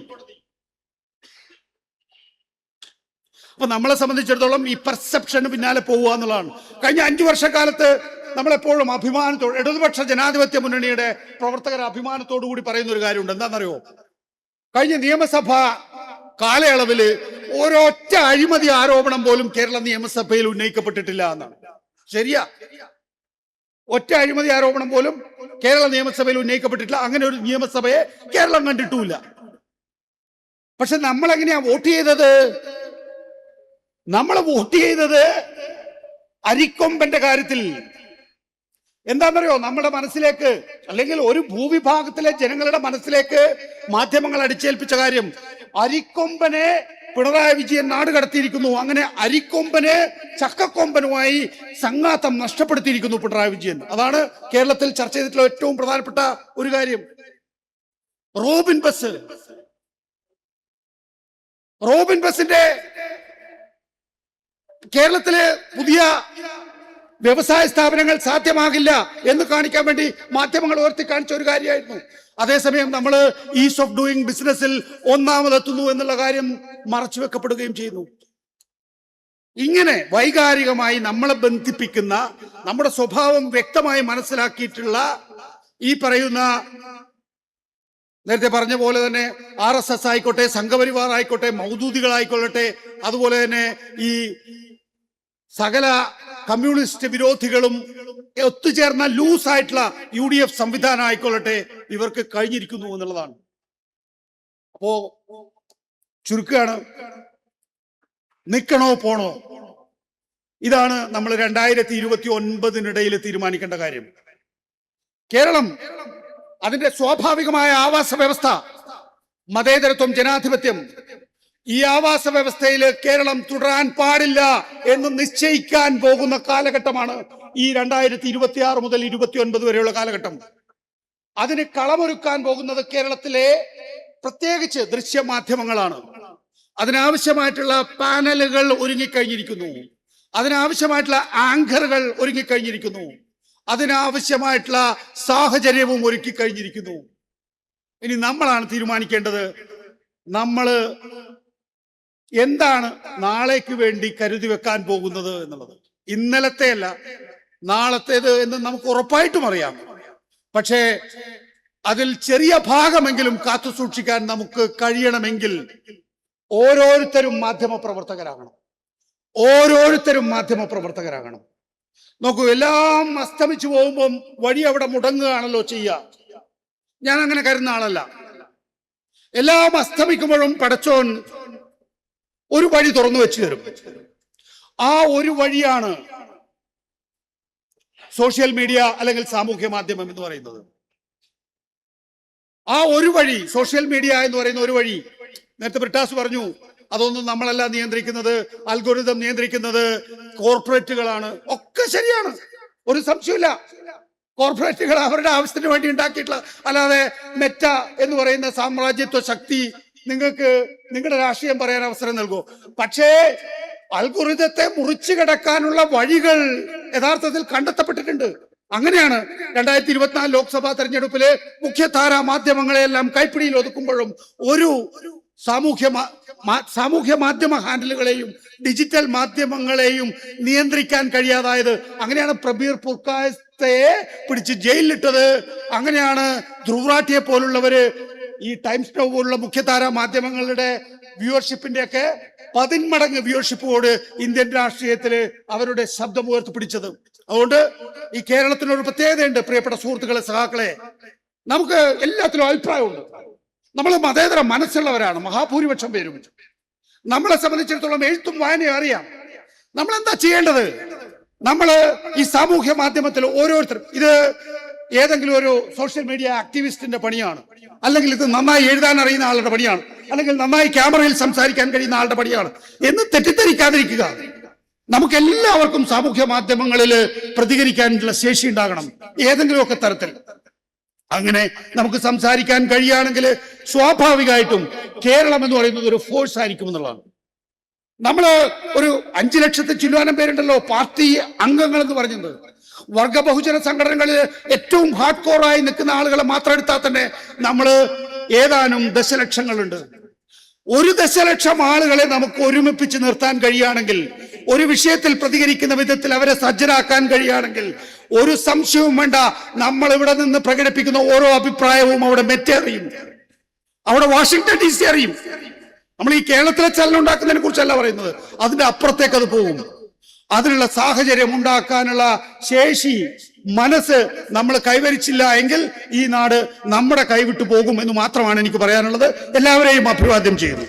അപ്പൊ നമ്മളെ സംബന്ധിച്ചിടത്തോളം ഈ പെർസെപ്ഷന് പിന്നാലെ പോവുക എന്നുള്ളതാണ്. കഴിഞ്ഞ 5 വർഷക്കാലത്ത് നമ്മളെപ്പോഴും അഭിമാനത്തോട്, ഇടതുപക്ഷ ജനാധിപത്യ മുന്നണിയുടെ പ്രവർത്തകർ അഭിമാനത്തോടു കൂടി പറയുന്ന ഒരു കാര്യമുണ്ട്. എന്താണെന്നറിയോ? കഴിഞ്ഞ നിയമസഭാ കാലയളവിൽ ഒരൊറ്റ അഴിമതി ആരോപണം പോലും കേരള നിയമസഭയിൽ ഉന്നയിക്കപ്പെട്ടിട്ടില്ല എന്നാണ്. ശരിയാ, ഒറ്റ അഴിമതി ആരോപണം പോലും കേരള നിയമസഭയിൽ ഉന്നയിക്കപ്പെട്ടിട്ടില്ല. അങ്ങനെ ഒരു നിയമസഭയെ കേരളം കണ്ടിട്ടുമില്ല. പക്ഷെ നമ്മൾ എങ്ങനെയാ വോട്ട് ചെയ്തത്? നമ്മൾ വോട്ട് ചെയ്തത് അരിക്കൊമ്പന്റെ കാര്യത്തിൽ. എന്താണെന്നറിയോ? നമ്മുടെ മനസ്സിലേക്ക്, അല്ലെങ്കിൽ ഒരു ഭൂവിഭാഗത്തിലെ ജനങ്ങളുടെ മനസ്സിലേക്ക് മാധ്യമങ്ങൾ അടിച്ചേൽപ്പിച്ച കാര്യം, അരിക്കൊമ്പനെ പിണറായി വിജയൻ നാട് കടത്തിയിരിക്കുന്നു. അങ്ങനെ അരിക്കൊമ്പന് ചക്കക്കൊമ്പനുമായി സംഘാതം നഷ്ടപ്പെടുത്തിയിരിക്കുന്നു പിണറായി വിജയൻ. അതാണ് കേരളത്തിൽ ചർച്ച ചെയ്തിട്ടുള്ള ഏറ്റവും പ്രധാനപ്പെട്ട ഒരു കാര്യം. റോബിൻ ബസിന്റെ കേരളത്തിലെ പുതിയ വ്യവസായ സ്ഥാപനങ്ങൾ സാധ്യമാകില്ല എന്ന് കാണിക്കാൻ വേണ്ടി മാധ്യമങ്ങൾ ഉയർത്തി കാണിച്ച ഒരു കാര്യമായിരുന്നു. അതേസമയം നമ്മൾ ഈസ് ഓഫ് ഡൂയിങ് ബിസിനസ്സിൽ ഒന്നാമതെത്തുന്നു എന്നുള്ള കാര്യം മറച്ചു വെക്കപ്പെടുകയും ചെയ്യുന്നു. ഇങ്ങനെ വൈകാരികമായി നമ്മളെ ബന്ധിപ്പിക്കുന്ന, നമ്മുടെ സ്വഭാവം വ്യക്തമായി മനസ്സിലാക്കിയിട്ടുള്ള ഈ പറയുന്ന, നേരത്തെ പറഞ്ഞ പോലെ തന്നെ RSS ആയിക്കോട്ടെ, സംഘപരിവാർ ആയിക്കോട്ടെ, മൗദൂദികളായിക്കൊള്ളട്ടെ, അതുപോലെ തന്നെ ഈ സകല കമ്മ്യൂണിസ്റ്റ് വിരോധികളും ഒത്തുചേർന്ന ലൂസായിട്ടുള്ള UDF സംവിധാനം ആയിക്കൊള്ളട്ടെ, ഇവർക്ക് കഴിഞ്ഞിരിക്കുന്നു എന്നുള്ളതാണ്. അപ്പോ ചുരുക്കുകയാണ്, നിൽക്കണോ പോണോ? ഇതാണ് നമ്മൾ 2029 തീരുമാനിക്കേണ്ട കാര്യം. കേരളം അതിന്റെ സ്വാഭാവികമായ ആവാസ വ്യവസ്ഥ, മതേതരത്വം, ജനാധിപത്യം, ഈ ആവാസ വ്യവസ്ഥയിൽ കേരളം തുടരാൻ പാടില്ല എന്ന് നിശ്ചയിക്കാൻ പോകുന്ന കാലഘട്ടമാണ് ഈ 2026 മുതൽ 29 വരെയുള്ള കാലഘട്ടം. അതിന് കളമൊരുക്കാൻ പോകുന്നത് കേരളത്തിലെ പ്രത്യേകിച്ച് ദൃശ്യമാധ്യമങ്ങളാണ്. അതിനാവശ്യമായിട്ടുള്ള പാനലുകൾ ഒരുങ്ങിക്കഴിഞ്ഞിരിക്കുന്നു, അതിനാവശ്യമായിട്ടുള്ള ആങ്കറുകൾ ഒരുങ്ങിക്കഴിഞ്ഞിരിക്കുന്നു, അതിനാവശ്യമായിട്ടുള്ള സാഹചര്യവും ഒരുക്കി കഴിഞ്ഞിരിക്കുന്നു. ഇനി നമ്മളാണ് തീരുമാനിക്കേണ്ടത്, നമ്മൾ എന്താണ് നാളേക്ക് വേണ്ടി കരുതി വെക്കാൻ പോകുന്നത് എന്നുള്ളത്. ഇന്നലത്തെ അല്ല, നാളത്തേത് എന്ന് നമുക്ക് ഉറപ്പായിട്ടും അറിയാം. പക്ഷേ അതിൽ ചെറിയ ഭാഗമെങ്കിലും കാത്തു സൂക്ഷിക്കാൻ നമുക്ക് കഴിയണമെങ്കിൽ ഓരോരുത്തരും മാധ്യമപ്രവർത്തകരാകണം. നോക്കൂ, എല്ലാം അസ്തമിച്ചു പോകുമ്പം വഴി അവിടെ മുടങ്ങുകയാണല്ലോ ചെയ്യുക. ഞാൻ അങ്ങനെ കരുതുന്ന ആളല്ല. എല്ലാം അസ്തമിക്കുമ്പോഴും പടച്ചോൻ ഒരു വഴി തുറന്നു വെച്ചു തരും. ആ ഒരു വഴിയാണ് സോഷ്യൽ മീഡിയ അല്ലെങ്കിൽ സാമൂഹ്യ മാധ്യമം എന്ന് പറയുന്നത്. ആ ഒരു വഴി, സോഷ്യൽ മീഡിയ എന്ന് പറയുന്ന ഒരു വഴി, നേരത്തെ ബ്രിട്ടാസ് പറഞ്ഞു, അതൊന്നും നമ്മളല്ല നിയന്ത്രിക്കുന്നത്, അൽഗോരിതം നിയന്ത്രിക്കുന്നത് കോർപ്പറേറ്റുകളാണ്. ഒക്കെ ശരിയാണ്, ഒരു സംശയമില്ല. കോർപ്പറേറ്റുകൾ അവരുടെ ആവശ്യത്തിന് വേണ്ടി ഉണ്ടാക്കിയിട്ടുള്ള, അല്ലാതെ മെറ്റ എന്ന് പറയുന്ന സാമ്രാജ്യത്വ ശക്തി നിങ്ങൾക്ക് നിങ്ങളുടെ രാഷ്ട്രീയം പറയാൻ അവസരം നൽകുമോ? പക്ഷേ അൽഗോരിതത്തെ മുറിച്ചു കിടക്കാനുള്ള വഴികൾ യഥാർത്ഥത്തിൽ കണ്ടെത്തപ്പെട്ടിട്ടുണ്ട്. അങ്ങനെയാണ് 2024 ലോക്സഭാ തെരഞ്ഞെടുപ്പില് മുഖ്യധാരാ മാധ്യമങ്ങളെല്ലാം കൈപ്പിടിയിൽ ഒതുക്കുമ്പോഴും ഒരു സാമൂഹ്യ മാധ്യമ ഹാൻഡിലുകളെയും ഡിജിറ്റൽ മാധ്യമങ്ങളെയും നിയന്ത്രിക്കാൻ കഴിയാതായത്. അങ്ങനെയാണ് പ്രബീർ പുർക്കായത്തെ പിടിച്ച് ജയിലിലിട്ടത്. അങ്ങനെയാണ് ധ്രുവറാട്ടിയെ പോലുള്ളവര് ഈ ടൈംസ് നൗ പോലുള്ള മുഖ്യധാരാ മാധ്യമങ്ങളുടെ വ്യൂവർഷിപ്പിന്റെ ഒക്കെ 10 മടങ്ങ് വ്യൂവർഷിപ്പോട് ഇന്ത്യൻ രാഷ്ട്രീയത്തില് അവരുടെ ശബ്ദം ഉയർത്തിപ്പിടിച്ചത്. അതുകൊണ്ട് ഈ കേരളത്തിനൊരു പ്രത്യേകതയുണ്ട്, പ്രിയപ്പെട്ട സുഹൃത്തുക്കളെ, സഹാക്കളെ. നമുക്ക് എല്ലാത്തിലും അഭിപ്രായമുണ്ട്. നമ്മൾ മതേതര മനസ്സുള്ളവരാണ് മഹാഭൂരിപക്ഷം പേരും. നമ്മളെ സംബന്ധിച്ചിടത്തോളം എഴുത്തും വായനയും അറിയാം. നമ്മൾ എന്താ ചെയ്യേണ്ടത്? നമ്മൾ ഈ സാമൂഹ്യ മാധ്യമത്തിൽ ഓരോരുത്തരും, ഇത് ഏതെങ്കിലും ഒരു സോഷ്യൽ മീഡിയ ആക്ടിവിസ്റ്റിന്റെ പണിയാണ്, അല്ലെങ്കിൽ ഇത് നന്നായി എഴുതാൻ അറിയുന്ന ആളുടെ പണിയാണ്, അല്ലെങ്കിൽ നന്നായി ക്യാമറയിൽ സംസാരിക്കാൻ കഴിയുന്ന ആളുടെ പണിയാണ് എന്ന് തെറ്റിദ്ധരിക്കാതിരിക്കുക. നമുക്ക് എല്ലാവർക്കും സാമൂഹ്യ മാധ്യമങ്ങളിൽ പ്രതികരിക്കാനുള്ള ശേഷി ഉണ്ടാകണം, ഏതെങ്കിലുമൊക്കെ തരത്തിൽ. അങ്ങനെ നമുക്ക് സംസാരിക്കാൻ കഴിയുകയാണെങ്കിൽ സ്വാഭാവികമായിട്ടും കേരളം എന്ന് പറയുന്നത് ഒരു ഫോഴ്സ് ആയിരിക്കും എന്നുള്ളതാണ്. നമ്മൾ ഒരു 5 ലക്ഷത്തി ചില്ലുവാനം പേരുണ്ടല്ലോ പാർട്ടി അംഗങ്ങൾ എന്ന് പറഞ്ഞത്. വർഗ ബഹുജന സംഘടനകളിൽ ഏറ്റവും ഹാർഡ് കോറായി നിൽക്കുന്ന ആളുകളെ മാത്രം എടുത്താൽ തന്നെ നമ്മൾ ഏതാനും ദശലക്ഷങ്ങളുണ്ട്. 1 ദശലക്ഷം ആളുകളെ നമുക്ക് ഒരുമിപ്പിച്ച് നിർത്താൻ കഴിയുകയാണെങ്കിൽ, ഒരു വിഷയത്തിൽ പ്രതികരിക്കുന്ന വിധത്തിൽ അവരെ സജ്ജരാക്കാൻ കഴിയുകയാണെങ്കിൽ, ഒരു സംശയവും വേണ്ട, നമ്മൾ ഇവിടെ നിന്ന് പ്രകടിപ്പിക്കുന്ന ഓരോ അഭിപ്രായവും അവിടെ മെറ്റ് അറിയും, അവിടെ വാഷിംഗ്ടൺ DC അറിയും. നമ്മൾ ഈ കേരളത്തിലെ ചലനം ഉണ്ടാക്കുന്നതിനെ കുറിച്ചല്ല പറയുന്നത്, അതിന്റെ അപ്പുറത്തേക്ക് അത് പോകും. അതിനുള്ള സാഹചര്യം ഉണ്ടാക്കാനുള്ള ശേഷി, മനസ്സ് നമ്മൾ കൈവരിച്ചില്ല എങ്കിൽ ഈ നാട് നമ്മുടെ കൈവിട്ടു പോകും എന്ന് മാത്രമാണ് എനിക്ക് പറയാനുള്ളത്. എല്ലാവരെയും അഭിവാദ്യം ചെയ്യുന്നു.